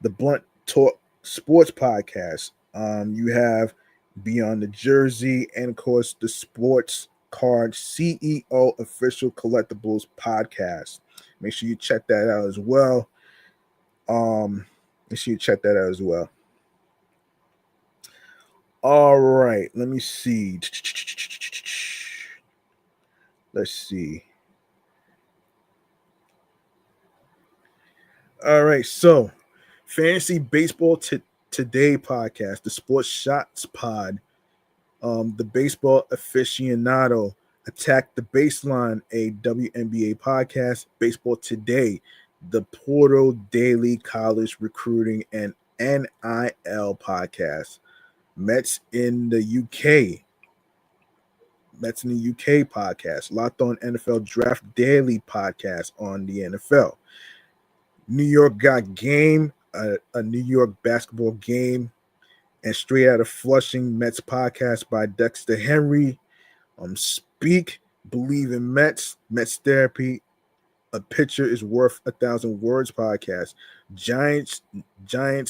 the Blunt Talk Sports podcast. You have Beyond the Jersey, and of course, the Sports Card CEO Official Collectibles podcast. Make sure you check that out as well. All right, let me see. Let's see. All right, so Fantasy Baseball Today podcast, the Sports Shots Pod, the Baseball Aficionado, Attack the Baseline, a WNBA podcast, Baseball Today, the Portal Daily College Recruiting and NIL podcast, Mets in the UK podcast, Locked On NFL Draft Daily podcast on the NFL, New York Got Game, a New York basketball game, and Straight Out of Flushing Mets podcast by Dexter Henry. Speak, Believe in Mets, Mets Therapy, A Picture is Worth 1,000 Words podcast, Giants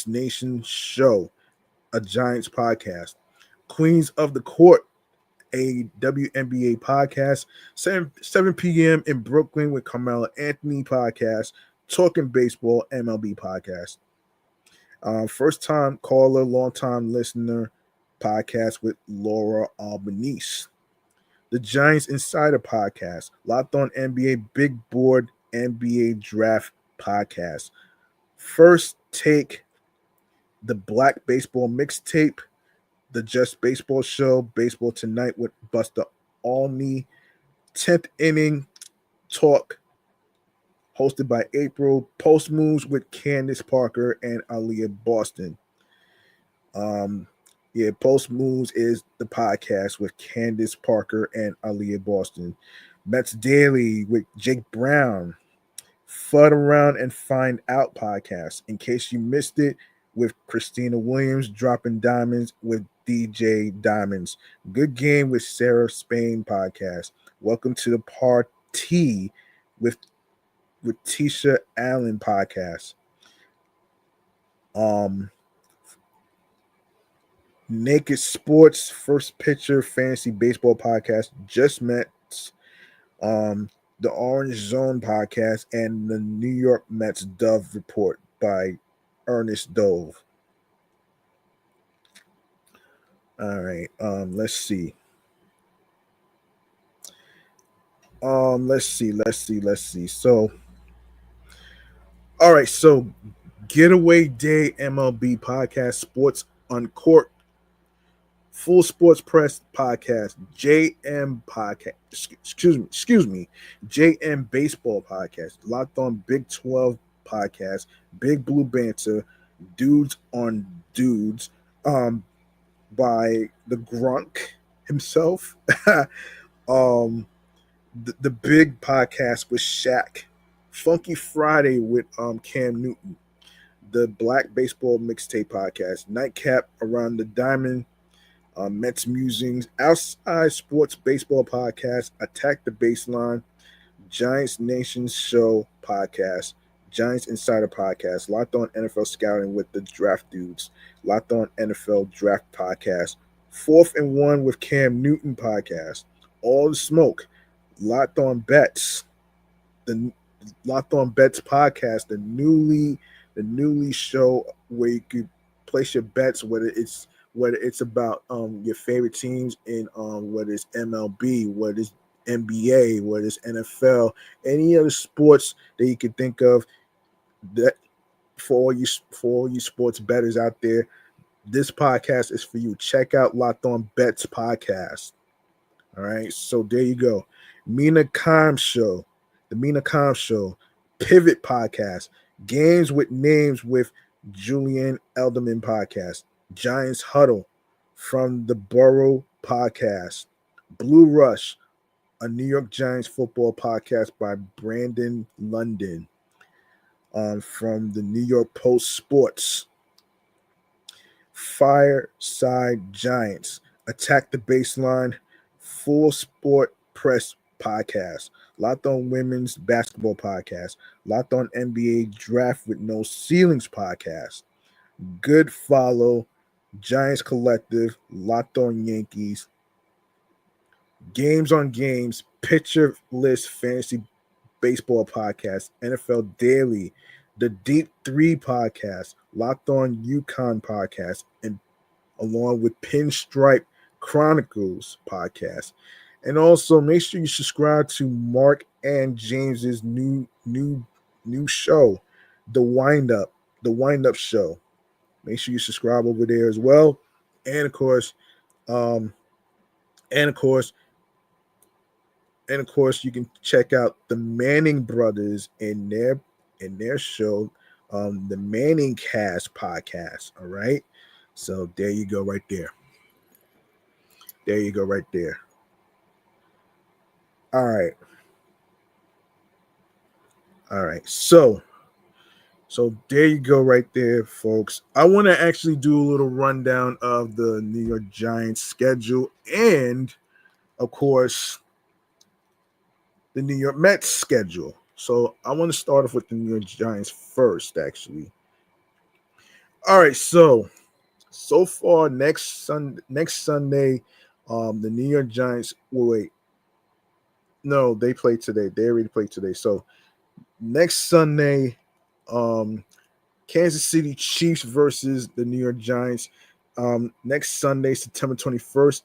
Nation Show, a Giants podcast, Queens of the Court, a WNBA podcast, 7 p.m. in Brooklyn with Carmela Anthony podcast, Talking Baseball MLB podcast, First Time Caller, Long Time Listener podcast with Laura Albanese, the Giants Insider podcast, Locked On NBA Big Board NBA Draft podcast, First Take, the Black Baseball Mixtape, the Just Baseball Show, Baseball Tonight with Buster Olney, 10th Inning Talk, hosted by April, Post Moves with Candace Parker and Aaliyah Boston. Post Moves is the podcast with Candace Parker and Aaliyah Boston. Mets Daily with Jake Brown, Fud Around and Find Out podcast, in case you missed it, with Christina Williams, Dropping Diamonds with DJ Diamonds. Good Game with Sarah Spain podcast. Welcome to the Party with Tisha Allen podcast. Naked Sports First Pitcher Fantasy Baseball podcast. Just Mets. The Orange Zone podcast and the New York Mets Dove Report by Ernest Dove. All right. Let's see. Let's see. So, all right. So, Getaway Day MLB podcast, Sports Uncorked, Full Sports Press podcast, JM podcast. Excuse me, JM Baseball podcast, Locked On Big 12 podcast, Big Blue Banter, Dudes on Dudes, by the Grunk himself. The Big Podcast with Shaq, Funky Friday with Cam Newton, the Black Baseball Mixtape Podcast, Nightcap Around the Diamond, Mets Musings, Outside Sports Baseball Podcast, Attack the Baseline, Giants Nation Show Podcast, Giants Insider Podcast, Locked On NFL Scouting with the Draft Dudes, Locked On NFL Draft Podcast, 4th and 1 with Cam Newton Podcast, All the Smoke, Locked On Bets, the Locked On Bets Podcast, the newly show where you could place your bets, whether it's about your favorite teams in whether it's MLB, whether it's NBA, whether it's NFL, any other sports that you could think of. That for all you sports bettors out there, this podcast is for you. Check out Locked On Bets Podcast. All right, so there you go. Mina Kime Show, the Mina Kime Show, Pivot Podcast, Games with Names with Julian Elderman Podcast, Giants Huddle, From the Borough Podcast, Blue Rush, a New York Giants football podcast by Brandon London, from the New York Post Sports, Fireside Giants, Attack the Baseline, Full Sport Press Podcast, Locked On Women's Basketball Podcast, Locked On NBA Draft with No Ceilings Podcast, Good Follow, Giants Collective, Locked On Yankees, Games on Games, Pitcher List Fantasy Baseball Podcast, NFL Daily, the Deep 3 Podcast, Locked On UConn Podcast, and along with Pinstripe Chronicles Podcast. And also make sure you subscribe to Mark and James's new show, The Wind Up Show. Make sure you subscribe over there as well. And of course, you can check out the Manning brothers in their show, the Manning Cast podcast. All right. So there you go right there. All right. So there you go right there, folks. I want to actually do a little rundown of the New York Giants schedule and, of course, the New York Mets schedule. So I want to start off with the New York Giants first, actually. All right, so far next Sunday, the New York Giants no, they played today. They already played today. So next Sunday, Kansas City Chiefs versus the New York Giants. Next Sunday, September 21st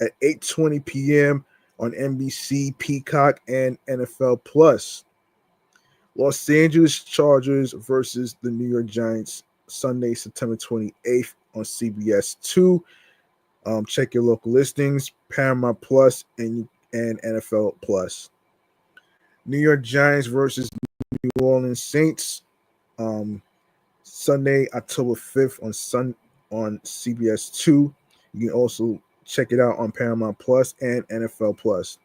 at 8:20 p.m. on NBC, Peacock, and NFL Plus. Los Angeles Chargers versus the New York Giants, Sunday, September 28th on CBS 2. Check your local listings, Paramount Plus and NFL Plus. New York Giants versus New Orleans Saints, Sunday, October 5th on CBS 2. You can also check it out on Paramount Plus and NFL Plus.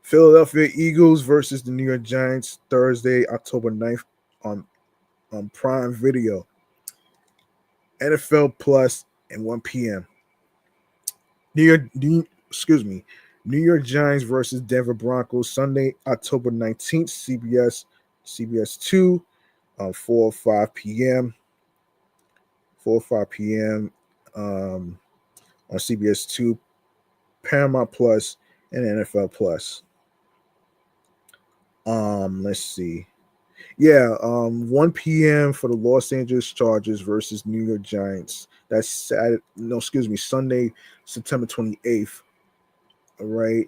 Philadelphia Eagles versus the New York Giants, Thursday, October 9th on Prime Video, NFL Plus, and 1 p.m. New York Giants versus Denver Broncos Sunday, October 19th, CBS 2, 4:05 p.m. 4:05 p.m. On CBS 2, Paramount Plus, and NFL Plus. Let's see. Yeah, 1 p.m. for the Los Angeles Chargers versus New York Giants. That's Sunday, September 28th. All right.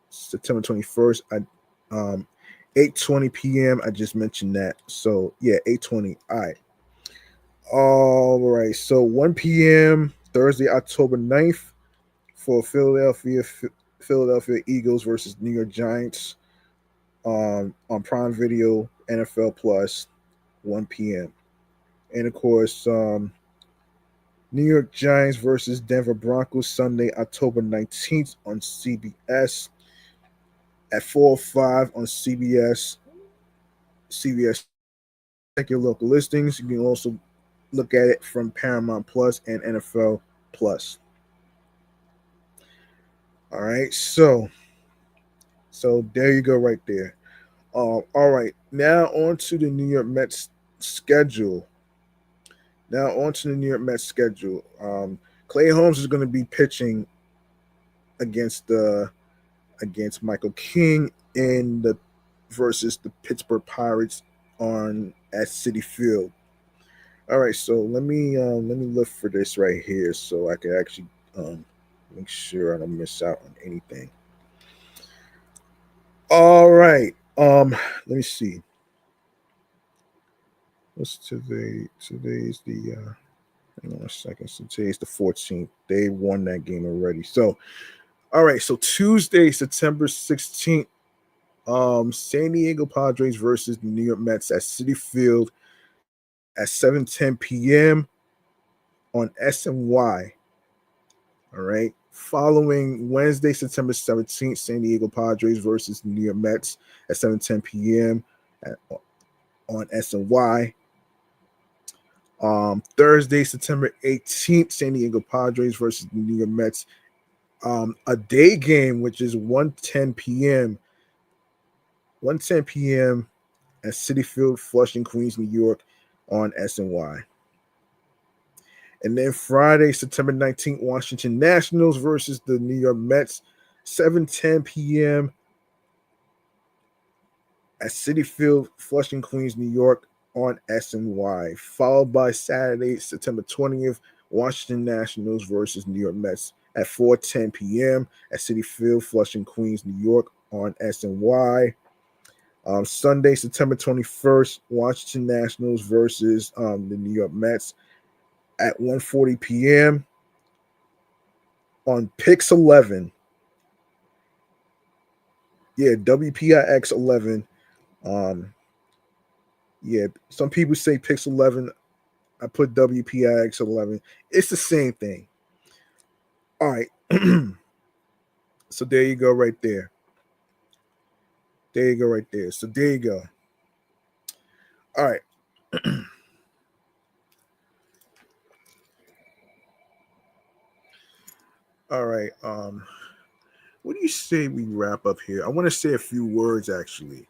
September 21st. 8:20 p.m. I just mentioned that. So yeah, 8:20. All right. So 1 p.m. Thursday, October 9th for Philadelphia Eagles versus New York Giants. On Prime Video, NFL Plus, 1 p.m. And of course, New York Giants versus Denver Broncos Sunday, October 19th on CBS at 4:05 on CBS. Check your local listings. You can also look at it from Paramount Plus and NFL Plus. All right, so there you go, right there. All right, now on to the New York Mets schedule. Clay Holmes is going to be pitching against Michael King versus the Pittsburgh Pirates at Citi Field. All right, so let me look for this right here so I can actually make sure I don't miss out on anything. All right, let me see. What's today? Today's the hang on a second. So today's the 14th. They won that game already. So, all right. So Tuesday, September 16th, San Diego Padres versus the New York Mets at Citi Field at 7:10 p.m. on SNY. All right. Following Wednesday, September 17th, San Diego Padres versus the New York Mets at 7:10 p.m. on SNY. Thursday, September 18th, San Diego Padres versus the New York Mets. A day game, which is 1:10 p.m. 1:10 p.m. at Citi Field, Flushing, Queens, New York on SNY. And then Friday, September 19th, Washington Nationals versus the New York Mets, 7:10 p.m. at Citi Field, Flushing, Queens, New York on SNY. Followed by Saturday, September 20th, Washington Nationals versus New York Mets at 4:10 p.m. at Citi Field, Flushing, Queens, New York on SNY. Sunday, September 21st, Washington Nationals versus the New York Mets at 1:40 p.m. on Pix 11. Yeah, WPIX 11. Yeah, some people say Pix 11. I put WPIX 11. It's the same thing. All right. So there you go right there. So there you go. All right. All right. What do you say we wrap up here? I want to say a few words actually.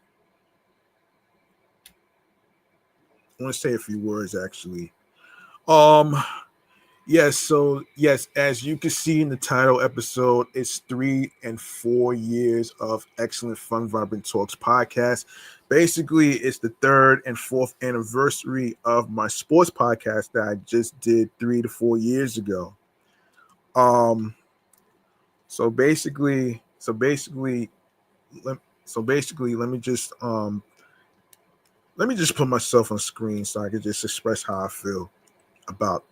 Yes, as you can see in the title episode, it's 3 and 4 years of excellent Fun Vibrant Talks podcast. Basically, it's the 3rd and 4th anniversary of my sports podcast that I just did 3 to 4 years ago. So basically, let me just put myself on screen so I can just express how I feel about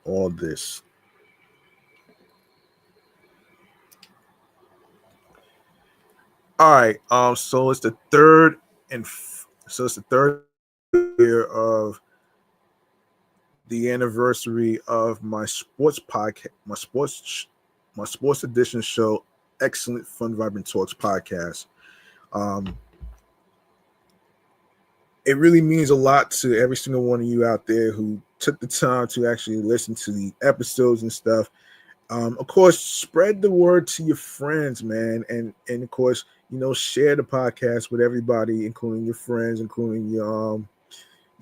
all this. All right. So it's the third year of the anniversary of my sports podcast, my sports edition show, Excellent Fun Vibrant Talks podcast. It really means a lot to every single one of you out there who took the time to actually listen to the episodes and stuff. Of course, spread the word to your friends, man, and of course, share the podcast with everybody, including your friends, including your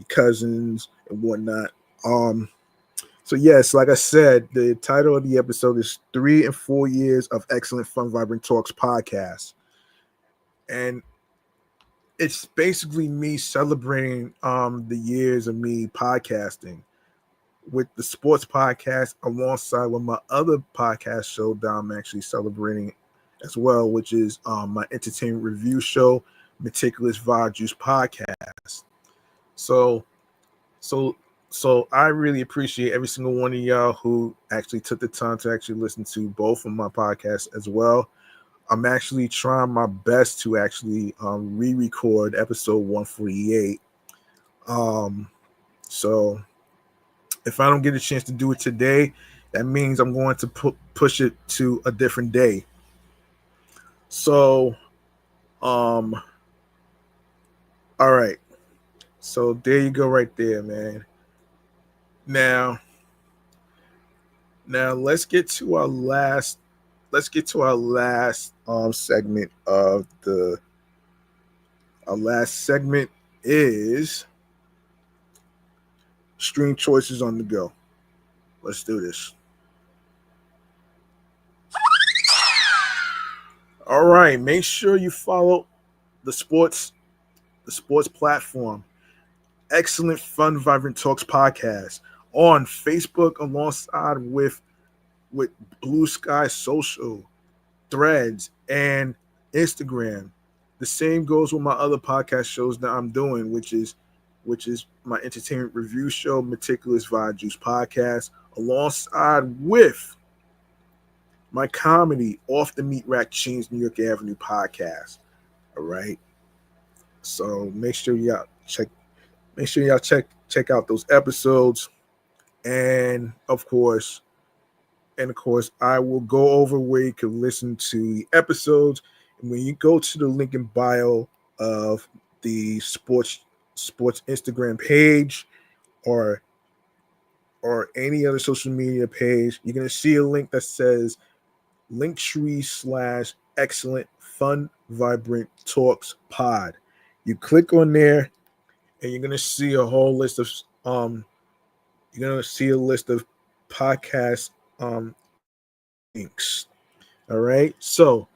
cousins and whatnot. So yes, like I said, the title of the episode is 3 and 4 Years of Excellent Fun Vibrant Talks podcast. And it's basically me celebrating the years of me podcasting with the sports podcast alongside with my other podcast show that I'm actually celebrating as well, which is my entertainment review show, Meticulous Juice podcast. So I really appreciate every single one of y'all who actually took the time to actually listen to both of my podcasts as well. I'm actually trying my best to actually re-record episode 148. So if I don't get a chance to do it today, that means I'm going to push it to a different day. So, all right. So there you go, right there, man. Now let's get to our last. Segment of the. Our last segment is stream choices on the go. Let's do this. All right, make sure you follow the sports platform, Excellent Fun Vibrant Talks podcast on Facebook alongside with Blue Sky Social, Threads, and Instagram. The same goes with my other podcast shows that I'm doing, which is my entertainment review show, Meticulous Juice podcast, alongside with my comedy Off the Meat Rack Chains New York Avenue podcast. All right. So make sure y'all check out those episodes. And of course, I will go over where you can listen to the episodes. And when you go to the link in bio of the sports Instagram page or any other social media page, you're gonna see a link that says Linktree/Excellent Fun Vibrant Talks Pod. You click on there, and you're gonna see a whole list of podcast links. All right. So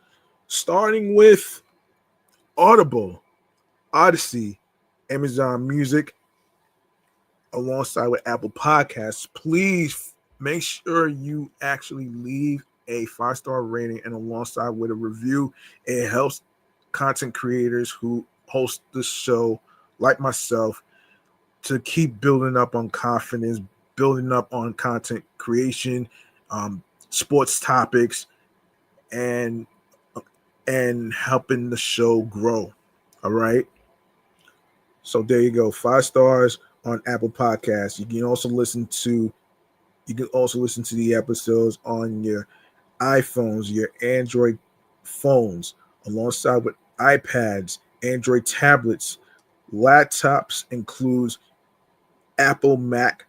starting with Audible, Odyssey, Amazon Music, alongside with Apple Podcasts, please make sure you actually leave a 5-star rating and alongside with a review. It helps content creators who host the show, like myself, to keep building up on confidence, building up on content creation, sports topics, and helping the show grow. All right. So there you go. 5 stars on Apple Podcasts. You can also listen to the episodes on your iPhones, your Android phones, alongside with iPads, Android tablets, laptops includes Apple, Mac,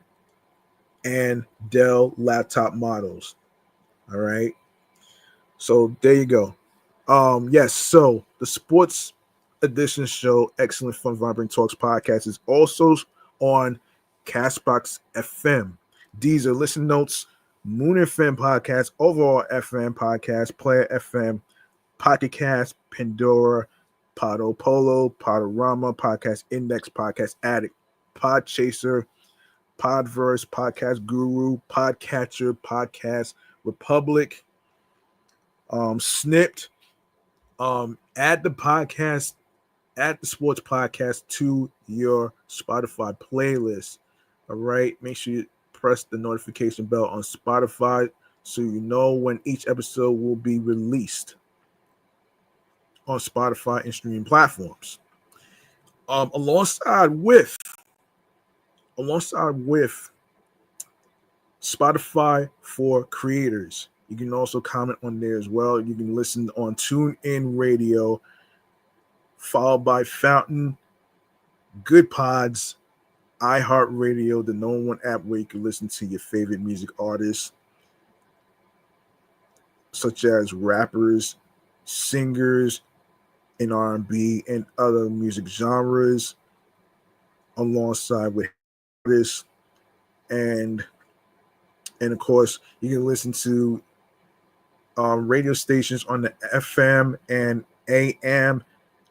and Dell laptop models. All right. So there you go. Yes. So the sports edition show, Excellent Fun Vibrant Talks podcast, is also on Castbox FM, Deezer, Listen Notes, Moon FM podcast, Overall FM podcast, Player FM, Pocket Cast, Pandora, Podo Polo, Podorama, Podcast Index, Podcast Addict, Podchaser, Podverse, Podcast Guru, Podcatcher, Podcast Republic, Snipped. Add the sports podcast to your Spotify playlist. All right. Make sure you press the notification bell on Spotify so you know when each episode will be released on Spotify and streaming platforms. Alongside with Spotify for creators. You can also comment on there as well. You can listen on TuneIn Radio, followed by Fountain, Good Pods, iHeartRadio, the #1 app where you can listen to your favorite music artists. such as rappers, singers in R&B and other music genres, alongside with artists, and of course you can listen to radio stations on the FM and AM,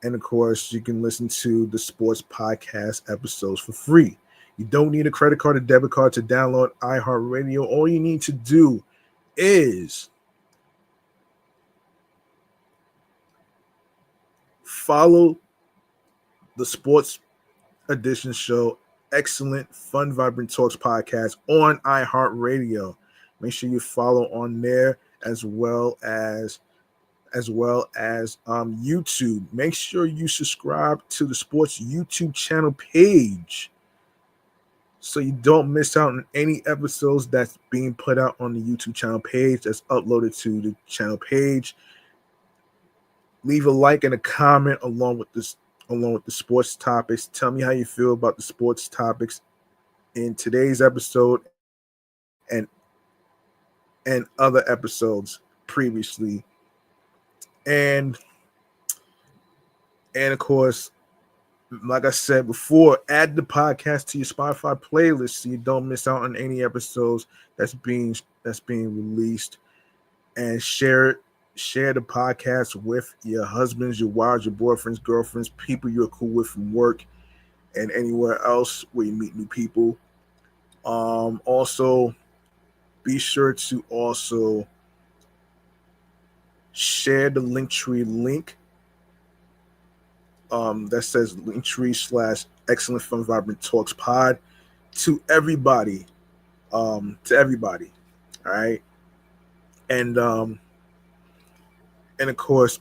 and of course you can listen to the sports podcast episodes for free. You don't need a credit card or debit card to download iHeartRadio. All you need to do is follow the Sports Edition show, Excellent Fun Vibrant Talks podcast on iHeartRadio. Make sure you follow on there as well as YouTube. Make sure you subscribe to the sports YouTube channel page so you don't miss out on any episodes that's being put out on the YouTube channel page, that's uploaded to the channel page. Leave a like and a comment along with the sports topics. Tell me how you feel about the sports topics in today's episode and other episodes previously. And of course, like I said before, add the podcast to your Spotify playlist so you don't miss out on any episodes that's being released. And share the podcast with your husbands, your wives, your boyfriends, girlfriends, people you're cool with from work and anywhere else where you meet new people. Also, be sure to also share the Linktree link that says Linktree / Excellent Fun Vibrant Talks Pod to everybody. All right. And of course,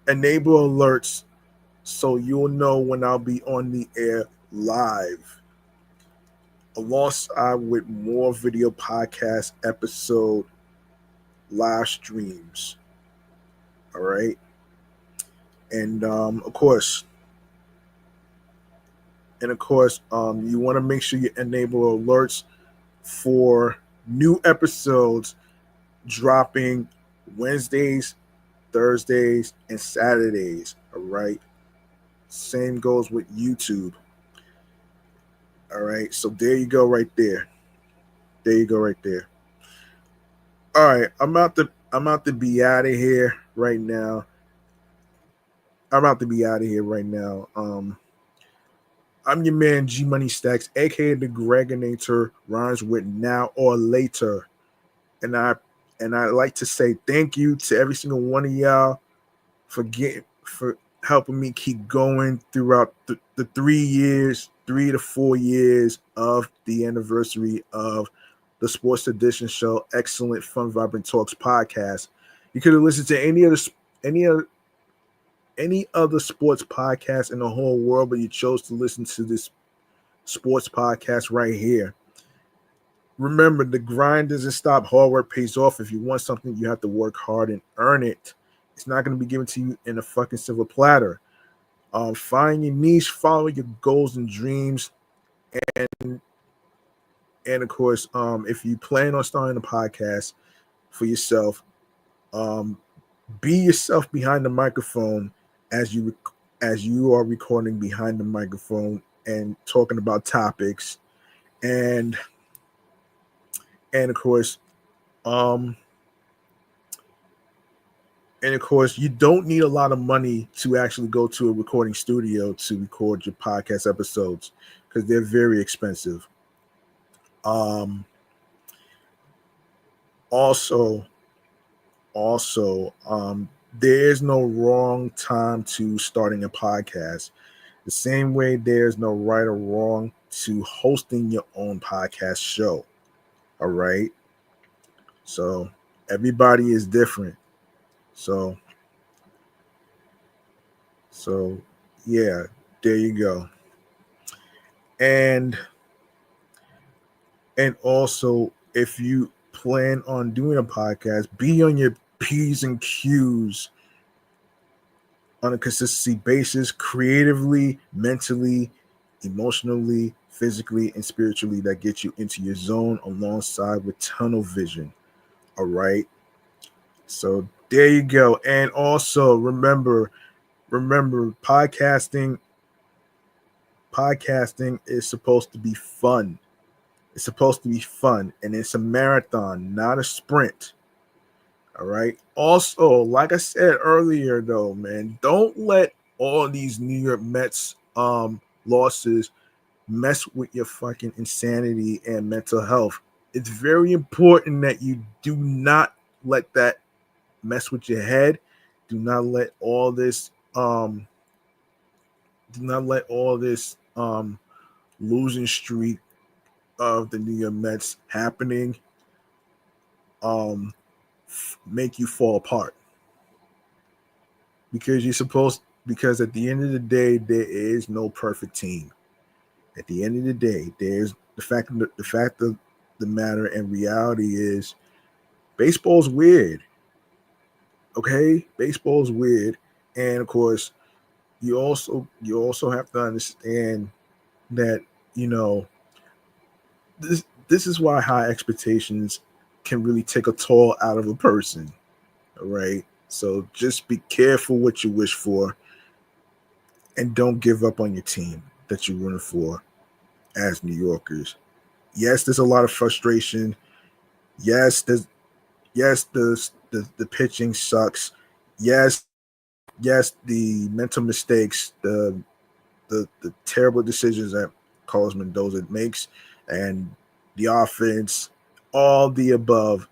enable alerts so you'll know when I'll be on the air live, alongside with more video podcast episode live streams. All right. And of course, you want to make sure you enable alerts for new episodes dropping Wednesdays, Thursdays, and Saturdays. All right. Same goes with YouTube. All right. So there you go right there. All right. I'm out to be out of here right now. I'm your man G Money Stacks, aka the Gregonator, rhymes with now or later. And I like to say thank you to every single one of y'all for helping me keep going throughout the 3 to 4 years of the anniversary of the Sports Edition show, Excellent Fun Vibrant Talks podcast. You could have listened to any other sports podcast in the whole world, but you chose to listen to this sports podcast right here. Remember, the grind doesn't stop. Hard work pays off. If you want something, you have to work hard and earn it. It's not going to be given to you in a fucking silver platter. Find your niche, follow your goals and dreams, and of course, if you plan on starting a podcast for yourself, be yourself behind the microphone as you are recording behind the microphone and talking about topics, and of course, you don't need a lot of money to actually go to a recording studio to record your podcast episodes because they're very expensive. Also, there's no wrong time to starting a podcast. The same way there's no right or wrong to hosting your own podcast show. All right. So everybody is different. So yeah, there you go. And also, if you plan on doing a podcast, be on your P's and Q's on a consistency basis, creatively, mentally, emotionally, physically, and spiritually, that gets you into your zone alongside with tunnel vision. All right. So there you go. And also remember, podcasting is supposed to be fun. It's supposed to be fun, and it's a marathon, not a sprint. All right. Also, like I said earlier, though, man, don't let all these New York Mets losses mess with your fucking insanity and mental health. It's very important that you do not let that mess with your head. Do not let all this losing streak of the New York Mets happening make you fall apart. Because at the end of the day, there is no perfect team. At the end of the day, there's the fact of the matter and reality is baseball's weird. Okay? Baseball's weird. And of course, you also have to understand that, this is why high expectations can really take a toll out of a person. All right. So just be careful what you wish for and don't give up on your team that you're rooting for as New Yorkers. Yes, there's a lot of frustration. Yes, the pitching sucks. Yes, the mental mistakes, the terrible decisions that Carlos Mendoza makes, and the offense, all the above.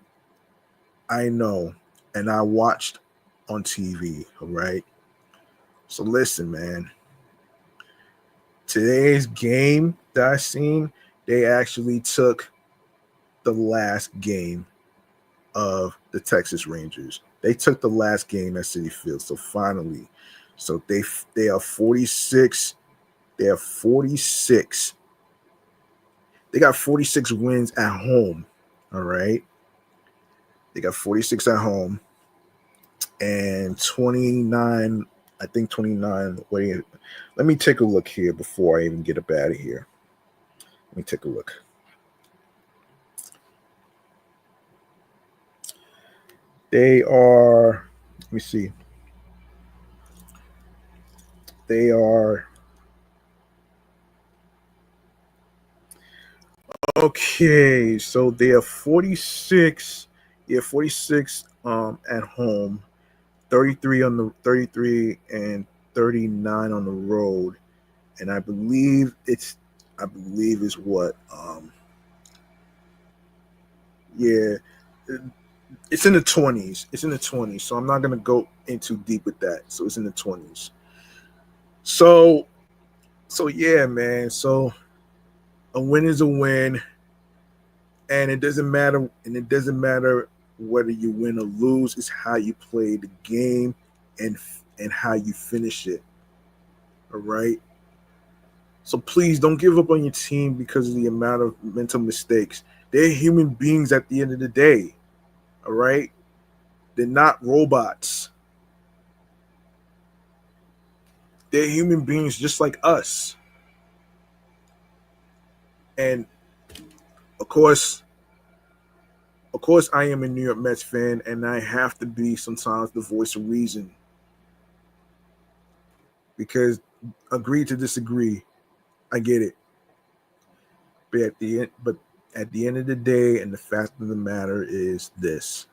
I know, and I watched on TV. All right. So listen, man. Today's game that I seen, they actually took the last game of the Texas Rangers. They took the last game at Citi Field. So finally, they are 46. They are 46. They got 46 wins at home. All right. They got 46 at home and 29. I think 29. Wait, let me take a look here before I even get up out of here. Let me take a look. They are, let me see. They are, okay, so they are 46. Yeah, 46 at home, 33 and 39 on the road. And I believe is what yeah, it's in the 20s. It's in the 20s. So I'm not going to go into deep with that. So it's in the 20s. So yeah, man. So a win is a win, and it doesn't matter. And it doesn't matter whether you win or lose. It's how you play the game and how you finish it. All right. So please don't give up on your team because of the amount of mental mistakes. They're human beings at the end of the day. All right. They're not robots. They're human beings just like us. And of course, I am a New York Mets fan, and I have to be sometimes the voice of reason. Because agree to disagree, I get it. But at the end of the day, and the fact of the matter is this: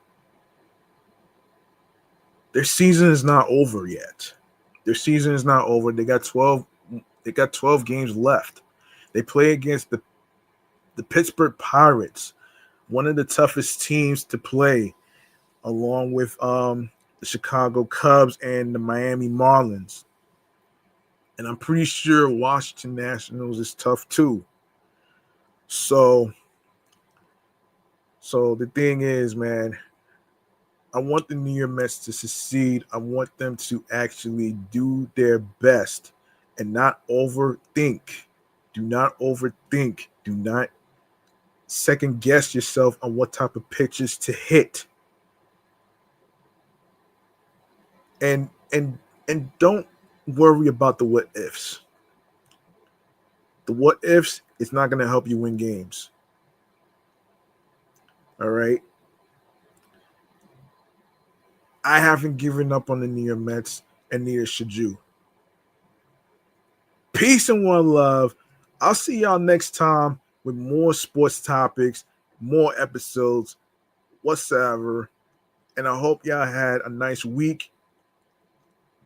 their season is not over yet. Their season is not over. They got 12. They got 12 games left. They play against the Pittsburgh Pirates, one of the toughest teams to play, along with the Chicago Cubs and the Miami Marlins. And I'm pretty sure Washington Nationals is tough too. So the thing is, man, I want the New York Mets to succeed. I want them to actually do their best and not overthink. Do not overthink. Do not second guess yourself on what type of pitches to hit. And don't worry about the what ifs. The what ifs is not going to help you win games. All right. I haven't given up on the New York Mets, and neither should you. Peace and one love. I'll see y'all next time with more sports topics, more episodes, whatsoever. And I hope y'all had a nice week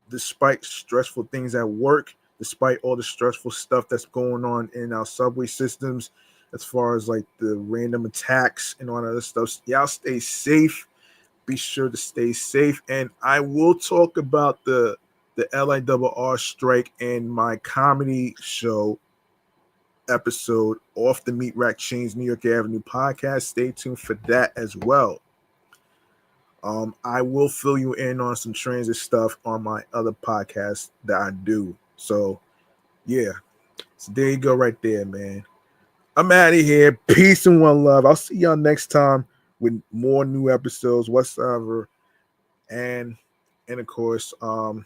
despite stressful things at work, despite all the stressful stuff that's going on in our subway systems, as far as like the random attacks and all that other stuff. Y'all stay safe. Be sure to stay safe. And I will talk about the LIRR strike and my comedy show episode off the Meat Rack Chains New York Avenue podcast. Stay tuned for that as well. I will fill you in on some transit stuff on my other podcast that I do. So yeah, so there you go right there, man. I'm out of here. Peace and one love. I'll see y'all next time with more new episodes whatsoever. And of course, the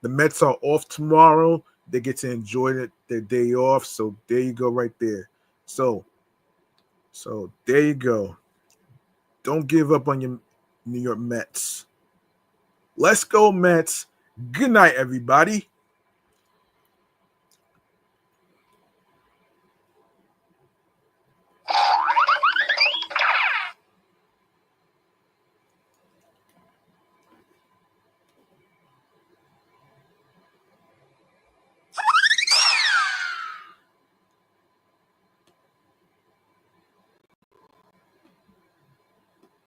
Mets are off tomorrow. They get to enjoy their day off. So there you go right there. So there you go. Don't give up on your New York Mets. Let's go, Mets. Good night, everybody.